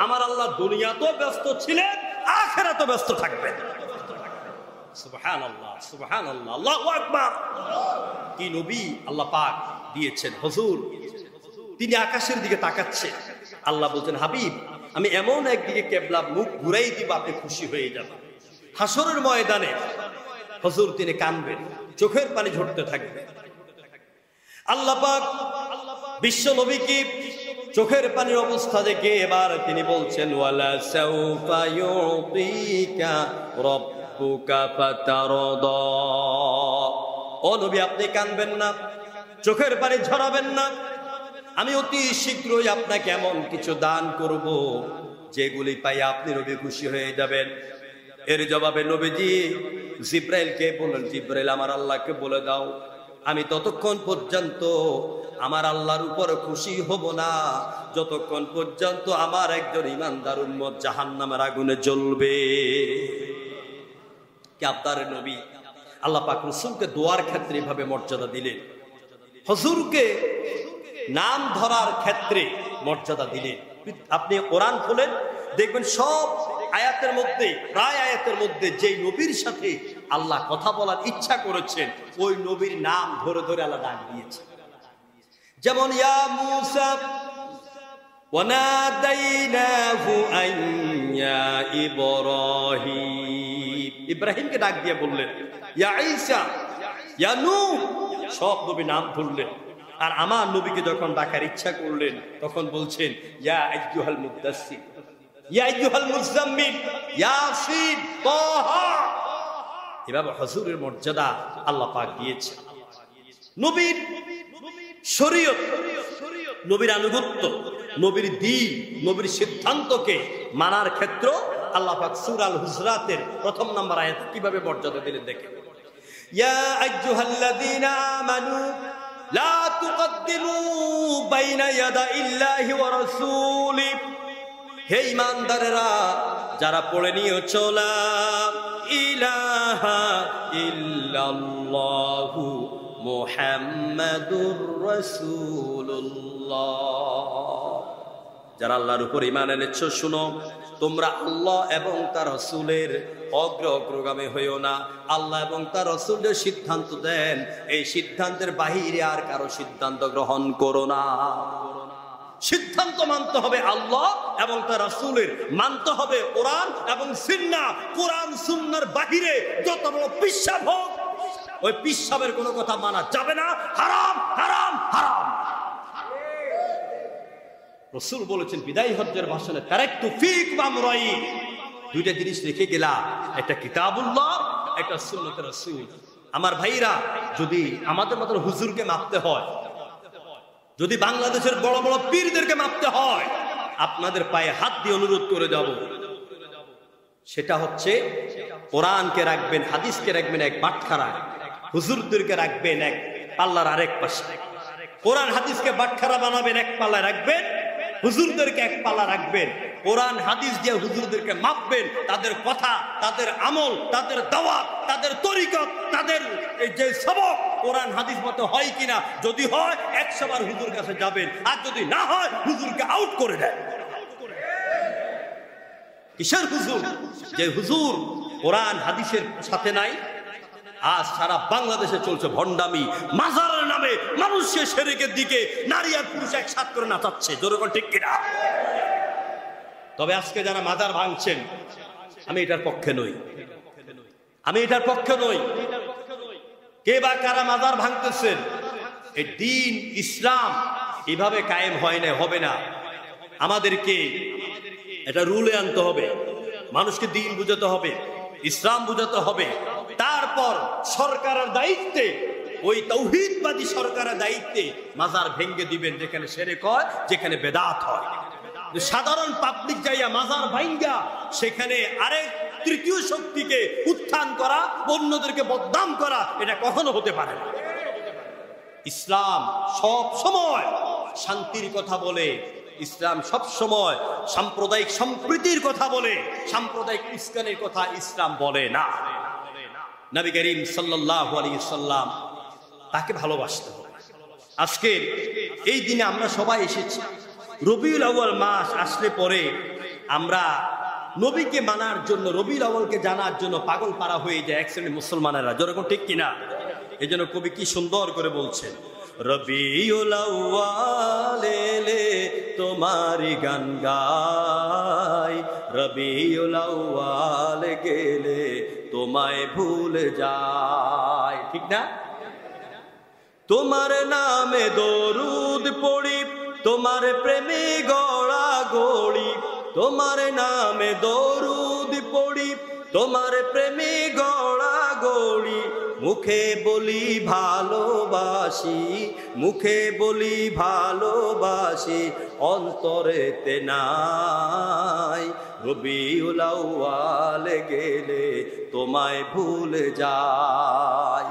আমার আল্লাহ দুনিয়াতেও ব্যস্ত ছিলেন, আখিরাতেও ব্যস্ত থাকবেন। সুবহানাল্লাহ, সুবহানাল্লাহ, আল্লাহু আকবার। কি নবী আল্লাহ পাক দিয়েছেন। হুজুর তিনি আকাশের দিকে তাকাচ্ছেন, আল্লাহ বলছেন হাবিব আমি এমন একদিকে কেবলা মুখ ঘুরাই দিব আপনি খুশি হয়ে যাবেন। হাসরের ময়দানে হুজুর তিনি কাঁদবেন, চোখের পানি ঝরতে থাকবে। আল্লাহ পাক বিশ্ব নবীকে চোখের পানির অবস্থা দেখে এবার তিনি বলছেন ওয়ালা সাউফা ইউতিকা রাব্বুকা ফাতারদা। ও নবী আপনি কাঁদবেন না, চোখের পানি ঝরাবেন না, আমি অতি শীঘ্রই আপনাকে এমন কিছু দান করব যেগুলি পাই আপনি নবী খুশি হয়ে যাবেন। এর জবাবে নবীজি জিব্রাইলকে বললেন, জিব্রাইল আমার আল্লাহকে বলে দাও আমি ততক্ষণ পর্যন্ত আমার আল্লাহর উপর খুশি হব না যতক্ষণ পর্যন্ত আমার একজন ইমানদার উম্মত জাহান্নামের আগুনে জ্বলবে। কি আপনার নবী আল্লাহ পাক রাসূলকে দোয়ার ক্ষেত্রে এভাবে মর্যাদা দিলেন, হুজুরকে নাম ধরার ক্ষেত্রে মর্যাদা দিলেন। আপনি কোরআন খোলেন দেখবেন সব আয়াতের মধ্যে, প্রায় আয়াতের মধ্যে যেই নবীর সাথে আল্লাহ কথা বলার ইচ্ছা করেছেন ওই নবীর নাম ধরে ধরে আল্লাহ ডাক দিয়েছে। যেমন ইয়া মূসা ওয়ানাদাইনাহু আন ইয়া ইব্রাহিম, ইব্রাহিমকে ডাক দিয়ে বললেন ইয়া ঈসা ইয়া নূহ, সব নবী নাম ধরলেন। আর আমার নবীকে যখন ডাকার ইচ্ছা করলেন তখন বলছেন ইয়া আইয়ুহাল মুদাসসির ইয়া আইয়ুহাল মুজাম্মিল ইয়াসিন তাহা। এভাবে হুজুরের মর্যাদা আল্লাহ পাক দিয়েছে। নবীর শরীয়ত, নবীর আনুগত্য, নবীর দ্বীন, নবীর সিদ্ধান্তকে মানার ক্ষেত্র আল্লাহ পাক সূরা আল হুজরাতের ১ম নম্বর আয়াত কিভাবে মর্যাদা দিলেন দেখেন। ইয়া আইয়ুহাল্লাযীনা আমানু লা তুকদ্দিমু বাইনা ইয়াদাইল্লাহি ওয়া রাসূলি। হে ঈমানদারেরা যারা পড়ে নিয়েছো লা ইলাহা ইল্লাল্লাহু মুহাম্মাদুর রাসূলুল্লাহ, যারা আল্লাহর উপর ঈমান এনেছো শুনো তোমরা আল্লাহ এবং তার রাসূলের অগ্রগামী হইও না। আল্লাহ এবং তার রাসূলের সিদ্ধান্ত দেন, এই সিদ্ধান্তের বাহিরে আর কারো সিদ্ধান্ত গ্রহণ করো না। সিদ্ধান্ত মানতে হবে আল্লাহ এবং তার রাসূলের, মানতে হবে কোরআন এবং সুন্নাহ। কোরআন সুন্নাহর বাহিরে যত বড় পিশাব হোক ওই পিশাবের কোনো কথা মানা যাবে না, হারাম হারাম হারাম। রাসূল বলেছেন বিদায়ী হজ্জের ভাষণে তারাকতু ফীকুম আমরাইন, দুইটা জিনিস রেখে গেলাম, একটা কিতাবুল্লাহ, একটা সুন্নাতে রাসূল। আমার ভাইরা যদি আমাদের মতো হুজুরকে মাপতে হয়, যদি বাংলাদেশের বড় বড় পীরদেরকে মাপতে হয়, আপনাদের পায়ে হাত দিয়ে অনুরোধ করে যাব, সেটা হচ্ছে কোরআনকে রাখবেন, হাদিসকে রাখবেন এক বাটখারায়, হুজুরদেরকে রাখবেন এক পাল্লার আরেক পাশে। কোরআন হাদিসকে বাটখারা বানাবেন এক পাল্লায় রাখবেন, হুজুরদেরকে এক পাল্লা রাখবেন। কোরআন হাদিস দিয়ে হুজুরদেরকে মাপবেন, তাদের কথা, তাদের আমল, তাদের দাওয়াত, তাদের তরিকত, তাদের যে সবক কোরআন হাদিস মতো হয় কিনা। যদি হয় 100 বার হুজুর কাছে যাবেন, আর যদি না হয় হুজুরকে আউট করে দেন। কিসের হুজুর? যে হুজুর কোরআন হাদিসের সাথে নাই। আজ সারা বাংলাদেশে চলছে ভণ্ডামি, মাজারের নামে মানুষকে শিরকের দিকে নারী আর পুরুষ একসাথ করে নাচাচ্ছে, জোরে করে ঠিক কিনা? তবে আজকে যারা মাজার ভাঙছেন আমি এটার পক্ষে নই, আমি এটার পক্ষে নই। কে বা কারা মাজার ভাঙতেছেন? এই দ্বীন ইসলাম এভাবে কায়েম হয় না, হবে না। আমাদেরকে এটা রুলে আনতে হবে, মানুষকে দ্বীন বুঝাতে হবে, ইসলাম বুঝাতে হবে। তারপর সরকারের দায়িত্বে, ওই তাওহীদবাদী সরকারের দায়িত্বে মাজার ভেঙ্গে দিবেন যেখানে শিরক হয়, যেখানে বেদাত হয়। সাধারণ পাবলিক যাইয়া মাজার ভাঙ্গা সেখানে আরেক তৃতীয় শক্তিকে উত্থান করা, অন্যদেরকে বদনাম করা, এটা কখনো হতে পারে না। ইসলাম সব সময় শান্তির কথা বলে, ইসলাম সব সময় সাম্প্রদায়িক সম্প্রীতির কথা বলে, সাম্প্রদায়িক উস্কানির কথা ইসলাম বলে না। নবী করিম সাল্লাল্লাহু আলাইহি সাল্লাম তাকে ভালোবাসতে হবে। আজকে এই দিনে আমরা সবাই এসেছি, রবিউল আউয়াল মাস আসলে পরে আমরা নবীকে মানার জন্য, রবিউল আউয়ালকে জানার জন্য পাগল পারা হয়ে যায় এক শ্রেণীর মুসলমানেরা, যেরকম ঠিক কিনা? এই জন্য কবি কি সুন্দর করে বলছেন, রবিউল আউয়াল এলে তোমারি গান গাই, রবিউল আউয়াল গেলে তোমায় ভুলে যায়। ঠিক না? তোমার নামে দরুদ পড়ি, তোমার প্রেমে গড়া গড়ি, তোমার নামে দরুদ পড়ি, তোমার প্রেমে গড়া গড়ি, মুখে বলি ভালোবাসি, মুখে বলি ভালোবাসি, অন্তরেতে নাই, রবিউল আউয়াল গেলে তোমায় ভুলে যায়।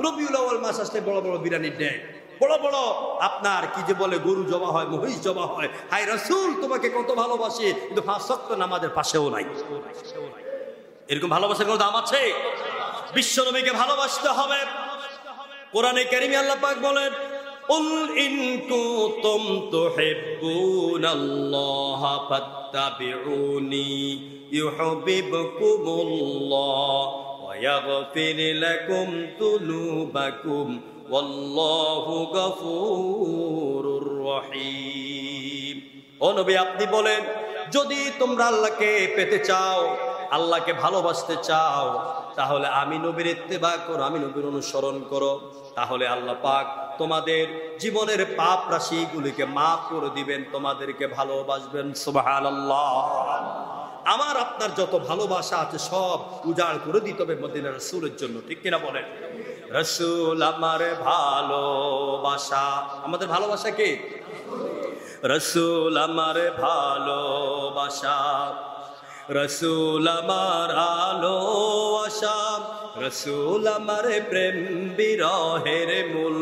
রবিউল আউয়াল মাস আসলে বড় বড় বিরিয়ানির ড্যাং, বড় বড় আপনার কি যে বলে গরু জবা হয়, মহিষ জবা হয়। হাই রাসূল তোমাকে কত ভালোবাসি, কিন্তু 5 ওয়াক্ত নামাজের পাশেও নাই। এরকম ভালোবাসার কোনো দাম আছে? বিশ্ব নবীকে ভালোবাসতে হবে। কোরআনে কারিমে আল্লাহ পাক বলেন, কুল ইন কুনতুম তুহিব্বুনাল্লাহা ফাত্তাবিউনি ইউহিব্বুকুমুল্লাহ ওয়া ইয়াগফির লাকুম যুনুবাকুম ওয়াল্লাহু গফুরুর রহিম। ও নবী, আপনি বলেন, যদি তোমরা আল্লাহকে পেতে চাও, আল্লাহকে ভালোবাসতে চাও, তাহলে আমি নবীর ইত্তেবা করো, আমি নবীর অনুসরণ করো, তাহলে আল্লাহ পাক তোমাদের জীবনের পাপ রাশিগুলিকে মাফ করে দিবেন, তোমাদেরকে ভালোবাসবেন। সুবহানাল্লাহ। আমার আপনার যত ভালোবাসা আছে সব উজাড় করে দিতে হবে মদিনার রাসূলের জন্য। ঠিক কিনা বলেন? রাসূল আমার ভালোবাসা। আমাদের ভালোবাসা কে? রাসূল আমার ভালোবাসা, রাসূল আমার আলো আশা, রাসূল আমার প্রেম বিরহের মূল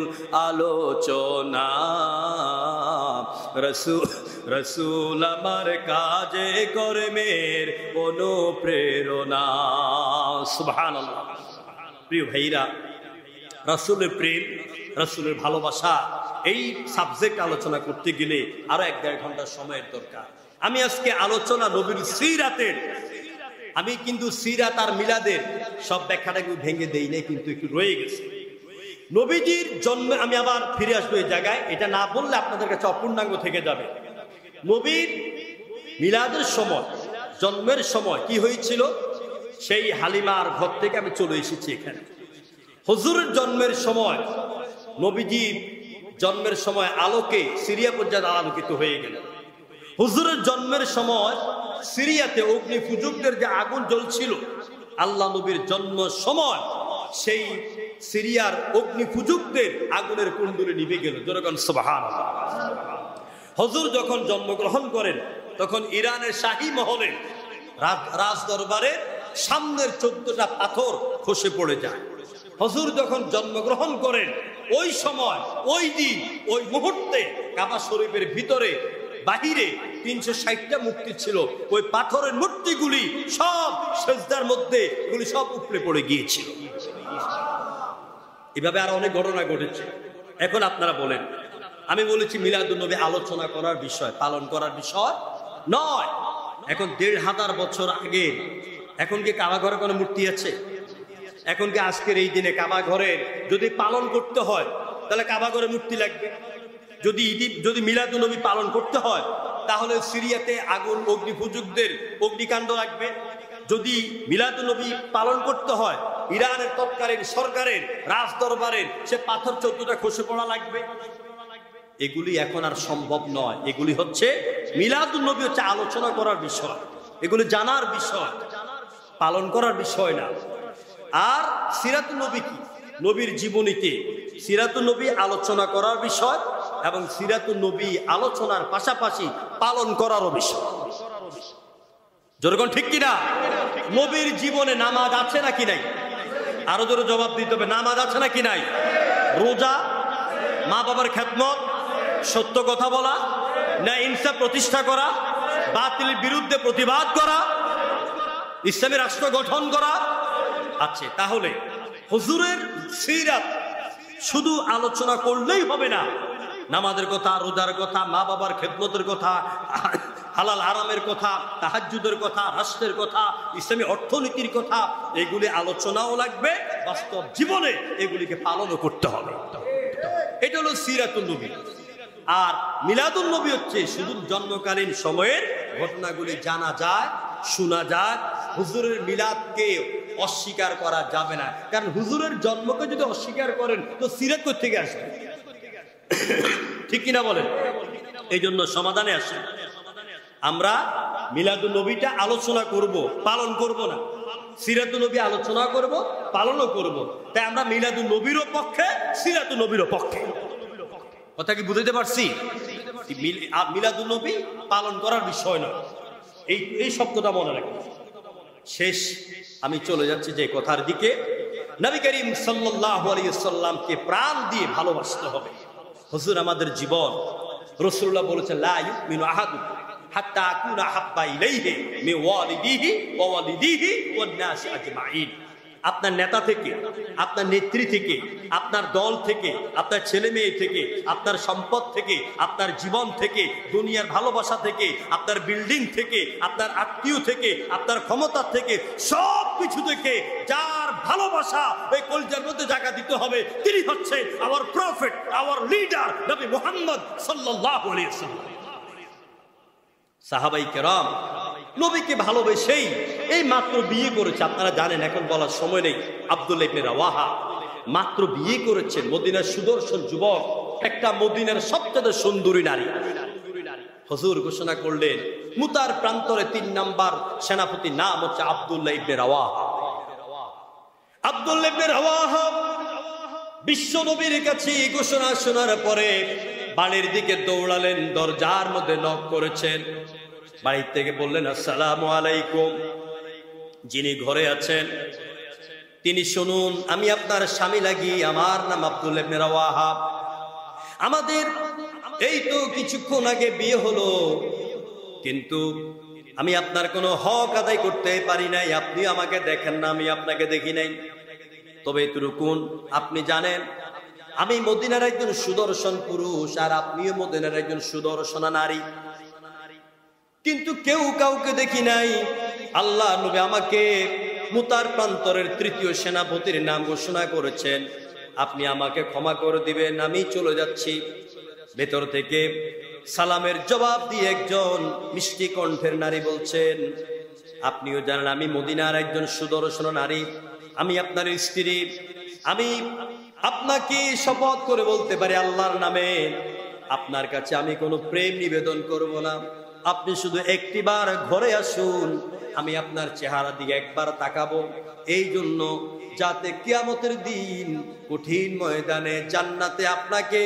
আলোচনা, রাসূল আমার কাজে কর্মের অনুপ্রেরণা। সুবহানাল্লাহ। প্রিয় ভাইরা, রাসূলের প্রেম, রাসূলের ভালোবাসা, এই সাবজেক্ট আলোচনা করতে গেলে আরো 1-1.5 ঘন্টা সময়ের দরকার। আমি আজকে আলোচনা নবীর সিরাতের, আমি কিন্তু সিরাত আর মিলাদের সব ব্যাখ্যাটাকে ভেঙে দেই নাই, কিন্তু একটু রয়ে গেছে। নবীজির জন্মে আমি আবার ফিরে আসবো এই জায়গায়, এটা না বললে আপনাদের কাছে অপূর্ণাঙ্গ থেকে যাবে। নবীর মিলাদের সময়, জন্মের সময় কি হয়েছিল, সেই হালিমার ঘর থেকে আমি চলে এসেছি এখানে। হুজুরের জন্মের সময়, নবীজির জন্মের সময় আলোকে সিরিয়া পর্যন্ত আলোকিত হয়ে গেল। হুজুরের জন্মের সময় সিরিয়াতে অগ্নি ফুজুকদের যে আগুন জ্বলছিল, আল্লাহ নবীর জন্ম সময় সেই সিরিয়ার অগ্নি ফুজুকদের আগুনের কুণ্ডুলি নিভে গেল। যেরকম সুবহানাল্লাহ। হুজুর যখন জন্মগ্রহণ করেন তখন ইরানের শাহী মহলে রাজ দরবারে সামনের 14টা পাথর খসে পড়ে যায়। হুজুর যখন জন্মগ্রহণ করেন ওই সময়, ওই দিন, ওই মুহূর্তে কাবা শরীফের ভিতরে বাহিরে 360টা মূর্তি ছিল। ওই পাথরের মূর্তিগুলি সব সিজদার মধ্যে, এগুলি সব উপড়ে পড়ে গিয়েছিল। এভাবে আর অনেক ঘটনা ঘটেছে। এখন আপনারা বলেন, আমি বলেছি মিলাদুন নবী আলোচনা করার বিষয়, পালন করার বিষয় নয়। এখন 1500 বছর আগে, এখন কি কাবা ঘরে কোনো মূর্তি আছে? এখন কি আজকের এই দিনে কাবা ঘরে যদি পালন করতে হয় তাহলে কাবা ঘরে মূর্তি লাগবে? যদি মিলাদুন নবী পালন করতে হয় তাহলে সিরিয়াতে আগুন অগ্নি ফুজুকদের অগ্নিকাণ্ড লাগবে। যদি মিলাদুন নবী পালন করতে হয় ইরানের তৎকালীন সরকারের রাজ দরবারের সে পাথর 14টা খসে পড়া লাগবে। এগুলি এখন আর সম্ভব নয়। এগুলি হচ্ছে মিলাদুন নবী হচ্ছে আলোচনা করার বিষয়, এগুলি জানার বিষয়, পালন করার বিষয় না। আর সিরাতুন নবী কি? নবীর জীবনীতে সিরাতুন নবী আলোচনা করার বিষয় এবং সিরাতুন নবী আলোচনার পাশাপাশি পালন করারও বিষয়। যেরকম ঠিক কিনা? নবীর জীবনে নামাজ আছে নাকি নাই? আরো জোরে জবাব দিতে হবে, নামাজ আছে নাকি নাই? রোজা, মা বাবার খেদমত, সত্য কথা বলা, না ইনসাফ প্রতিষ্ঠা করা, বাতিলের বিরুদ্ধে প্রতিবাদ করা, ইসলামী রাষ্ট্র গঠন করা আছে। তাহলে হুজুরের সিরাত শুধু আলোচনা করলেই হবে না, নামাজের কথা, রোজার কথা, মা বাবার খেদমতের কথা, হালাল হারামের কথা, তাহাজ্জুদের কথা, রাষ্ট্রের কথা, ইসলামী অর্থনীতির কথা, এগুলি আলোচনাও লাগবে, বাস্তব জীবনে এগুলিকে পালনও করতে হবে। এটা হলো সিরাতুন নবী। আর মিলাদুন নবী হচ্ছে শুধু জন্মকালীন সময়ের ঘটনাগুলি জানা যায়, শোনা যায়। হুজুরের মিলাদকে অস্বীকার করা যাবে না, কারণ হুজুরের জন্মকে যদি অস্বীকার করেন তো সিরাত কোথা থেকে আসবে? ঠিক কিনা বলেন? এই জন্য সমাধানে আসে, আমরা মিলাদুন নবীটা আলোচনা করব, পালন করব না। সিরাতুন নবী আলোচনা করব, পালনও করব। তাই আমরা মিলাদুন নবীরও পক্ষে, সিরাতুন নবীরও পক্ষে। কথা কি বুঝতে পারছি? মিলাদুন নবী পালন করার বিষয় নয়, এই শব্দটা মনে রাখবেন। শেষ আমি চলে যাচ্ছি যে কথার দিকে, নবী করিম সাল্লাল্লাহু আলাইহি ওয়াসাল্লামকে প্রাণ দিয়ে ভালোবাসতে হবে। হুজুর আমাদের জীবন। রাসূলুল্লাহ বলেছেন, লা ইউমিনু আহাদুকুম হাত্তা আকুনা হাব্বা ইলাইহি মিন ওয়ালিদিহি ওয়া ওয়ালিদিহি ওয়ান নাস আজমাইন। আপনার নেতা থেকে, আপনার নেত্রী থেকে, আপনার দল থেকে, আপনার ছেলে মেয়ে থেকে, আপনার সম্পদ থেকে, আপনার জীবন থেকে, দুনিয়ার ভালোবাসা থেকে, আপনার বিল্ডিং থেকে, আপনার আত্মীয় থেকে, আপনার ক্ষমতা থেকে, সব কিছু থেকে যার ভালোবাসা এই কলজার মধ্যে জায়গা দিতে হবে, তিনি হচ্ছেন আওয়ার প্রফেট, আওয়ার লিডার, নবী মুহাম্মদ সাল্লাল্লাহু আলাইহি ওয়াসাল্লাম। সাহাবাই কেরাম নবীকে ভালোবেসেই এই মাত্র বিয়ে করেছে। আপনারা জানেন, এখন বলার সময় নেই। আব্দুল্লাহ ইবনে রাওয়াহা মাত্র বিয়ে করেছেন, মদিনার সুদর্শন যুবক, একটা মদিনার সবচেয়ে সুন্দরী নারী। হুজুর ঘোষণা করলেন, মুতার প্রান্তরে 3 নাম্বার সেনাপতির নাম হচ্ছে আব্দুল্লাহ ইবনে রাওয়াহা। আব্দুল্লাহ ইবনে রাওয়াহা বিশ্ব নবীর কাছে ঘোষণা শোনার পরে বাড়ির দিকে দৌড়ালেন, দরজার মধ্যে নক করেছেন। বাড়ির থেকে বললেন, আসসালামু আলাইকুম। যিনি ঘরে আছেন তিনি শুনুন, আমি আপনার স্বামী লাগি, আমার নাম আব্দুল্লাহ ইবনে রাওয়াহা। আমাদের এই তো কিছুক্ষণ আগে বিয়ে হলো, কিন্তু আমি আপনার কোনো হক আদায় করতে পারি নাই। আপনি আমাকে দেখেন না, আমি আপনাকে দেখি নাই। তবে এতটুকুন আপনি জানেন, আমি মদিনার একজন সুদর্শন পুরুষ, আর আপনিও মদিনার একজন সুদর্শনা নারী, কিন্তু কেউ কাউকে দেখি নাই। আল্লাহ নবী আমাকে মুতার প্রান্তরের 3য় সেনাপতির নাম ঘোষণা করেছেন, আপনি আমাকে ক্ষমা করে দিবেন, আমি চলে যাচ্ছি। ভেতর থেকে সালামের জবাব দিয়ে একজন মিষ্টি কণ্ঠের নারী বলছেন, আপনিও জানেন আমি মদিনার একজন সুদর্শন নারী, আমি আপনার স্ত্রী। আমি আপনাকে শপথ করে বলতে পারি আল্লাহর নামে, আপনার কাছে আমি কোনো প্রেম নিবেদন করব না। আপনি শুধু একটিবার ঘরে আসুন, আমি আপনার চেহারা দিকে একবার তাকাবো, এই জন্য যাতে কিয়ামতের দিন কঠিন ময়দানে জান্নাতে আপনাকে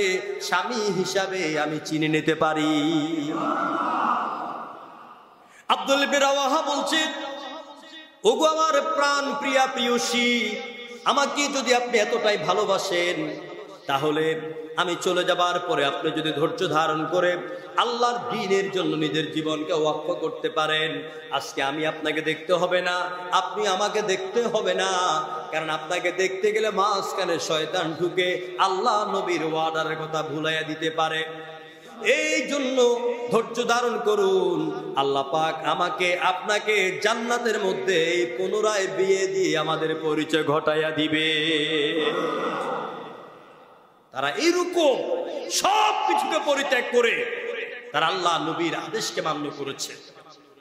স্বামী হিসাবে আমি চিনে নিতে পারি। আব্দুল্লাহ ইবনে রাওয়াহা বলছে, ওগো আমার প্রাণ প্রিয়া প্রিয়সী, আমাকে যদি আপনি এতটাই ভালোবাসেন, তাহলে আমি চলে যাবার পরে আপনি যদি ধৈর্য ধারণ করে আল্লাহর দ্বীনের জন্য নিজের জীবনকে ওয়াকফ করতে পারেন, আজকে আমি আপনাকে দেখতে হবে না, আপনি আমাকে দেখতে হবে না। কারণ আপনাকে দেখতে গেলে মাঝখানে শয়তান ঢুকে আল্লাহ নবীর ওয়াদার কথা ভুলাইয়া দিতে পারে। এই জন্য ধৈর্য ধারণ করুন, আল্লাহ পাক আমাকে আপনাকে জান্নাতের মধ্যে পুনরায় বিয়ে দিয়ে আমাদের পরিচয় ঘটাইয়া দিবে। তারা এইরকম সব কিছুকে পরিত্যাগ করে তারা আল্লাহ নবীর আদেশকে মান্য করেছে।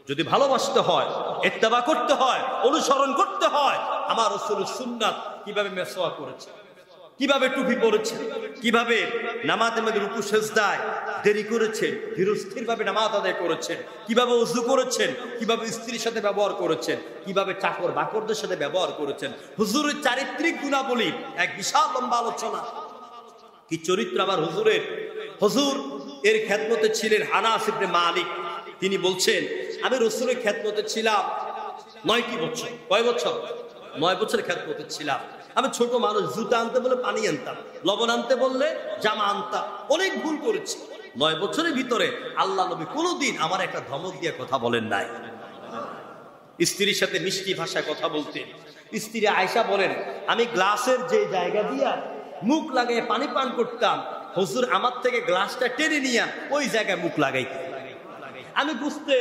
যদি ভালোবাসতে হয়, ইত্তেবা করতে হয়, অনুসরণ করতে হয়, আমার রাসূলের সুন্নাত কিভাবে মেসওয়াক করেছে, কিভাবে টুপি পরেছে, কিভাবে নামাজের মধ্যে রুকু সেজদায় দেরি করেছেন, ধীরস্থিরভাবে নামাজ আদায় করেছেন, কিভাবে ওযু করেছেন, কিভাবে স্ত্রীর সাথে ব্যবহার করেছেন, কিভাবে চাকর বাকরদের সাথে ব্যবহার করেছেন, হুজুরের চারিত্রিক গুণাবলী এক বিশাল লম্বা আলোচনা। কি চরিত্র আবার হুজুরের! হুজুর এর খেদমতে ছিলেন আনাস ইবনে মালিক। তিনি বলছেন, আমি রসুলের খেদমতে ছিলাম 9টি বছর। কয় বছর? 9 বছর খেদমতে ছিলাম। আমি ছোট মানুষ, জুতা আনতে বলে পানি আনতাম, লবণ আনতে বললে জামা আনতাম, অনেক ভুল করেছি। 9 বছরের ভিতরে আল্লাহ নবী কোনোদিন আমার একটা ধমক দিয়ে কথা বলেন নাই। স্ত্রীর সাথে মিষ্টি ভাষায় কথা বলতেন। স্ত্রী আয়েশা বলেন, আমি গ্লাসের যে জায়গা দিয়া মুখ লাগাই পানি পান করতাম, হুজুর আমার থেকে গ্লাসটা টেনে নিয়ে ওই জায়গায় মুখ লাগাইতেন। আমি বুঝতে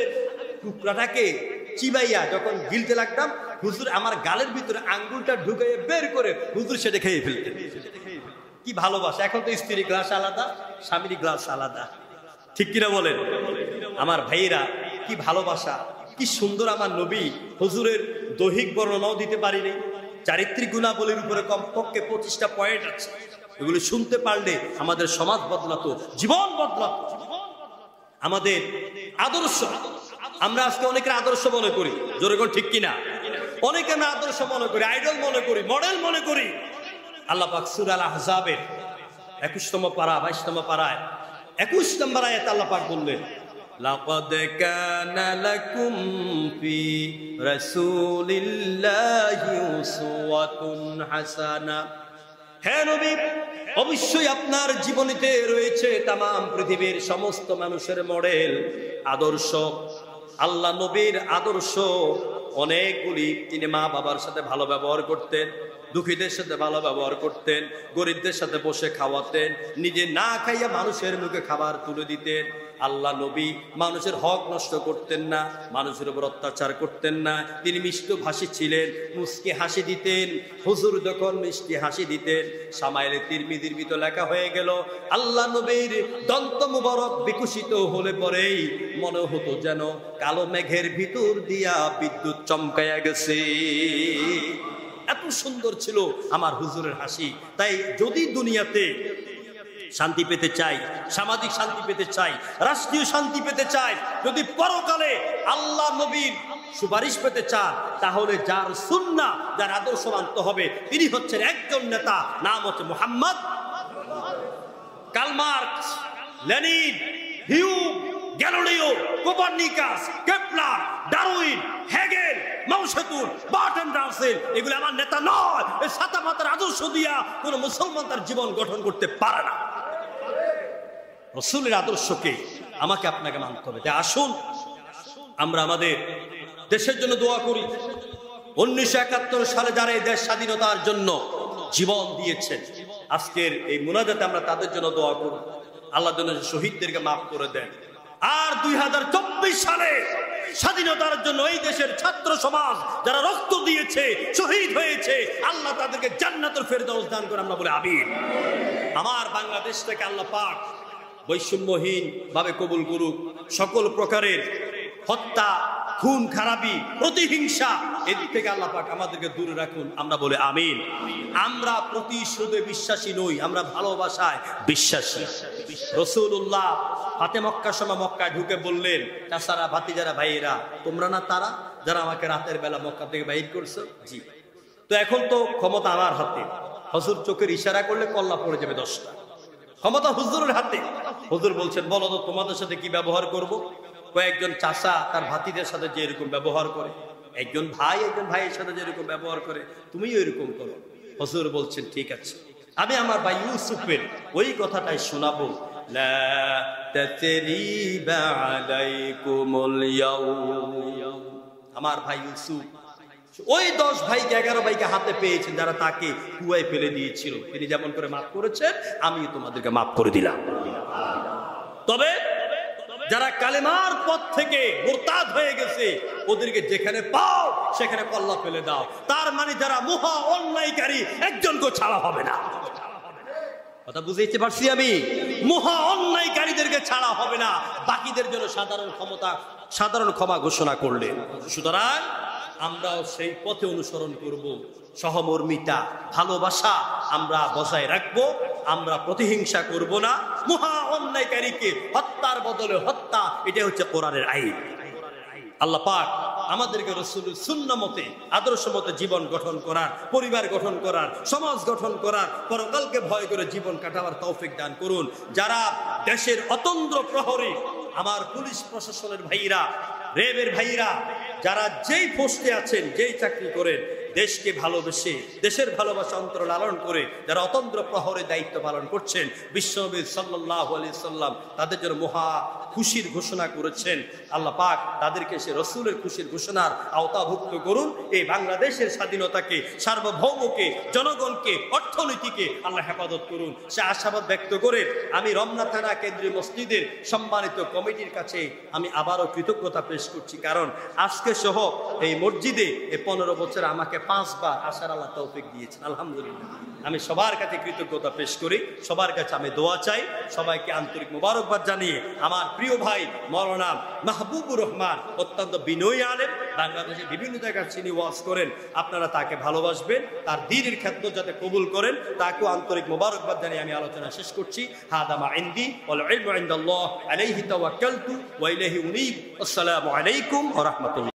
টুকরাটাকে চিবাইয়া যখন গিলতে লাগতাম, হুজুর আমার গালের ভিতরে আঙ্গুলটা ঢুকাইয়ে বের করে হুজুর সেটা খেয়ে ফেলতেন। কি ভালোবাসা! এখন তো স্ত্রীর গ্লাস আলাদা, স্বামীর গ্লাস আলাদা, ঠিক কিনা বলেন? আমার ভাইয়েরা, কি ভালোবাসা, কি সুন্দর আমার নবী। হুজুরের দৈহিক বর্ণনাও দিতে পারিনি, চারিত্রিক গুণাবলীর উপরে কমপক্ষে 25টা পয়েন্ট আছে। এগুলো শুনতে পারলে আমাদের সমাজ বদলাতো, জীবন বদলাতো। আমাদের আদর্শ, আমরা আজকে অনেকের আদর্শ মনে করি, জোরে কোন ঠিক কিনা? অনেকে আমরা আদর্শ মনে করি, আইডল মনে করি, মডেল মনে করি। আল্লাহ পাক সূরা আল আহজাবের 21তম পারা 22তম পারায় 21 নম্বর আয়াতে আল্লাহ পাক বললেন, লাকাদ কানা লাকুম ফি রাসূলিল্লাহি উসওয়াতুন হাসানা। হে নবী, অবশ্যই আপনার জীবনীতে রয়েছে তামাম পৃথিবীর সমস্ত মানুষের মডেল, আদর্শ। আল্লাহ নবীর আদর্শ অনেকগুলি। তিনি মা বাবার সাথে ভালো ব্যবহার করতেন, দুঃখীদের সাথে ভালো ব্যবহার করতেন, গরিবদের সাথে বসে খাওয়াতেন, নিজে না খাইয়া মানুষের মুখে খাবার তুলে দিতেন। আল্লাহ নবী মানুষের হক নষ্ট করতেন না, মানুষের উপর অত্যাচার করতেন না। তিনি মিষ্ট ভাষী ছিলেন, মুস্কি হাসি দিতেন। হুজুর যখন মিষ্টি হাসি দিতেন, সামাইলে তিরমিজির ভিতর লেখা হয়ে গেল, আল্লাহ নবীর দন্ত মুবারক বিকশিত হলে পরেই মনে হতো যেন কালো মেঘের ভিতর দিয়া বিদ্যুৎ চমকাইয়া গেছে। এত সুন্দর ছিল আমার হুজুরের হাসি। তাই যদি দুনিয়াতে শান্তি পেতে চাই, সামাজিক শান্তি পেতে চাই, রাষ্ট্রীয় শান্তি পেতে চাই, যদি পরকালে আল্লাহ নবীর সুপারিশ পেতে চান, তাহলে যার সুন্নাহ, যার আদর্শ মানতে হবে, তিনি হচ্ছেন একজন নেতা, নাম হচ্ছে Muhammad. Karl Marx, Lenin, Hume, Galileo, Copernicus, Kepler, Darwin, Hegel, Mao Tse tung, Bertrand Russell, এগুলো আমার নেতা নয়। এই সাতা মাতার আদর্শ দিয়া কোন মুসলমান তার জীবন গঠন করতে পারে না। রাসূলের আদর্শকে আমাকে আপনাকে মানতে হবে। তাই আসুন আমরা আমাদের দেশের জন্য দোয়া করি। 1971 সালে যারা এই দেশ স্বাধীনতার জন্য জীবন দিয়েছেন, আজকের এই মুনাজাতে আমরা তাদের জন্য দোয়া করি, আল্লাহ যেন শহীদদেরকে মাফ করে দেন। আর 2024 সালে স্বাধীনতার জন্য এই দেশের ছাত্র সমাজ যারা রক্ত দিয়েছে, শহীদ হয়েছে, আল্লাহ তাদেরকে জান্নাতুল ফেরদাউস দান করে, আমরা বলি আমিন। আমার বাংলাদেশটাকে আল্লাহ পাক বৈষম্যহীন ভাবে কবুল করুক। সকল প্রকারের হত্যা, খুন খারাপি, প্রতিহিংসা, এদিক থেকে আল্লাহ পাক আমাদেরকে দূরে রাখুন, আমরা বলি আমিন। আমরা প্রতিশোধে বিশ্বাসী নই, আমরা ভালোবাসায় বিশ্বাসী। রাসূলুল্লাহ ফাতে মক্কার সময় মক্কায় ঢুকে বললেন, চাচারা, ভাতিজারা, ভাইয়েরা, তোমরা না তারা যারা আমাকে রাতের বেলা মক্কা থেকে বাইর করছো? জি। তো এখন তো ক্ষমতা আমার হাতে। হুজুর চোখের ইশারা করলে কল্লা পড়ে যাবে 10টা। ক্ষমতা হুজুরের হাতে। হুজুর বলছেন, বলো তো তোমাদের সাথে কি ব্যবহার করব? কয়েকজন চাচা তার ভাতিদের সাথে যে এরকম ব্যবহার করে, একজন ভাইয়ের সাথে যেরকম ব্যবহার করে, তুমিও এরকম করো। হুজুর বলছেন, ঠিক আছে, আমি আমার ভাই ইউসুফের ওই কথাটাই শোনাবো। লা তাতরিবা আলাইকুমুল ইয়াউম। আমার ভাই ইউসুফ ওই 10 ভাইকে 11 ভাইকে হাতে পেয়েছেন যারা তাকে কুয়ায় ফেলে দিয়েছিল। তিনি যেমন করে মাফ করেছেন, আমি তোমাদেরকে মাফ করে দিলাম। তবে যারা কালেমার পথ থেকে মুরতাদ হয়ে গেছে, ওদেরকে যেখানে পাও সেখানে কল্লা ফেলে দাও। তার মানে যারা মহা অন্যায়কারী, একজনকে ছাড়া হবে না। কথা বুঝাইতে পারছি আমি? মহা অন্যায়কারীদেরকে ছাড়া হবে না, বাকিদের জন্য সাধারণ ক্ষমা ঘোষণা করলেন। সুতরাং আমরাও সেই পথে অনুসরণ করব। সহমর্মিতা, ভালোবাসা আমরা বজায় রাখবো। আমরা প্রতিহিংসা করব না। মহা অন্যায়কারীকে হত্যার বদলে হত্যা, এটা হচ্ছে কোরআনের আইন। আল্লাহ পাক আমাদেরকে রাসূলের সুন্নাহ মতে, আদর্শ মতে জীবন গঠন করার, পরিবার গঠন করার, সমাজ গঠন করার, পরকালকে ভয় করে জীবন কাটাবার তৌফিক দান করুন। যারা দেশের অতন্দ্র প্রহরী, আমার পুলিশ প্রশাসনের ভাইরা রেবের ভাইরা যারা যেই পোস্টে আছেন, যেই চাকরি করেন, দেশকে ভালোবেসে দেশের ভালোবাসা অন্তর লালন করে যারা অতন্ত্র প্রহরে দায়িত্ব পালন করছেন, বিশ্বনবী সাল্লাল্লাহু আলাইহি সাল্লাম তাদের জন্য মহা খুশির ঘোষণা করেছেন। আল্লাহ পাক তাদেরকে সে রসুলের খুশির ঘোষণার আওতাভুক্ত করুন। এই বাংলাদেশের স্বাধীনতাকে, সার্বভৌমকে, জনগণকে, অর্থনীতিকে আল্লাহ হেফাজত করুন। সে আশাবাদ ব্যক্ত করে আমি রমনা থানা কেন্দ্রীয় মসজিদের সম্মানিত কমিটির কাছে আমি আবারও কৃতজ্ঞতা পেশ করছি। কারণ আজকে সহ এই মসজিদে এই 15 বছর আমাকে 5 বার আসার আল্লাহ তৌফিক দিয়েছেন, আলহামদুলিল্লাহ। আমি সবার কাছে কৃতজ্ঞতা পেশ করি, সবার কাছে আমি দোয়া চাই। সবাইকে আন্তরিক মোবারকবাদ জানিয়ে আমার প্রিয় ভাই মাওলানা মাহবুবুর রহমান অত্যন্ত বিনয়ী আলেম, বাংলাদেশের বিভিন্ন জায়গায় তিনি ওয়াজ করেন। আপনারা তাকে ভালোবাসবেন, তার দ্বীনের খেদমত যাতে কবুল করেন, তাকেও আন্তরিক মোবারকবাদ জানিয়ে আমি আলোচনা শেষ করছি। হাদা মা ইনদি ওয়াল ইলমু ইনদাল্লাহ আলাইহি তাওয়াক্কালতু ওয়া ইলাইহি উনীব। আসসালামু আলাইকুম ওয়া রাহমাতুল্লাহ।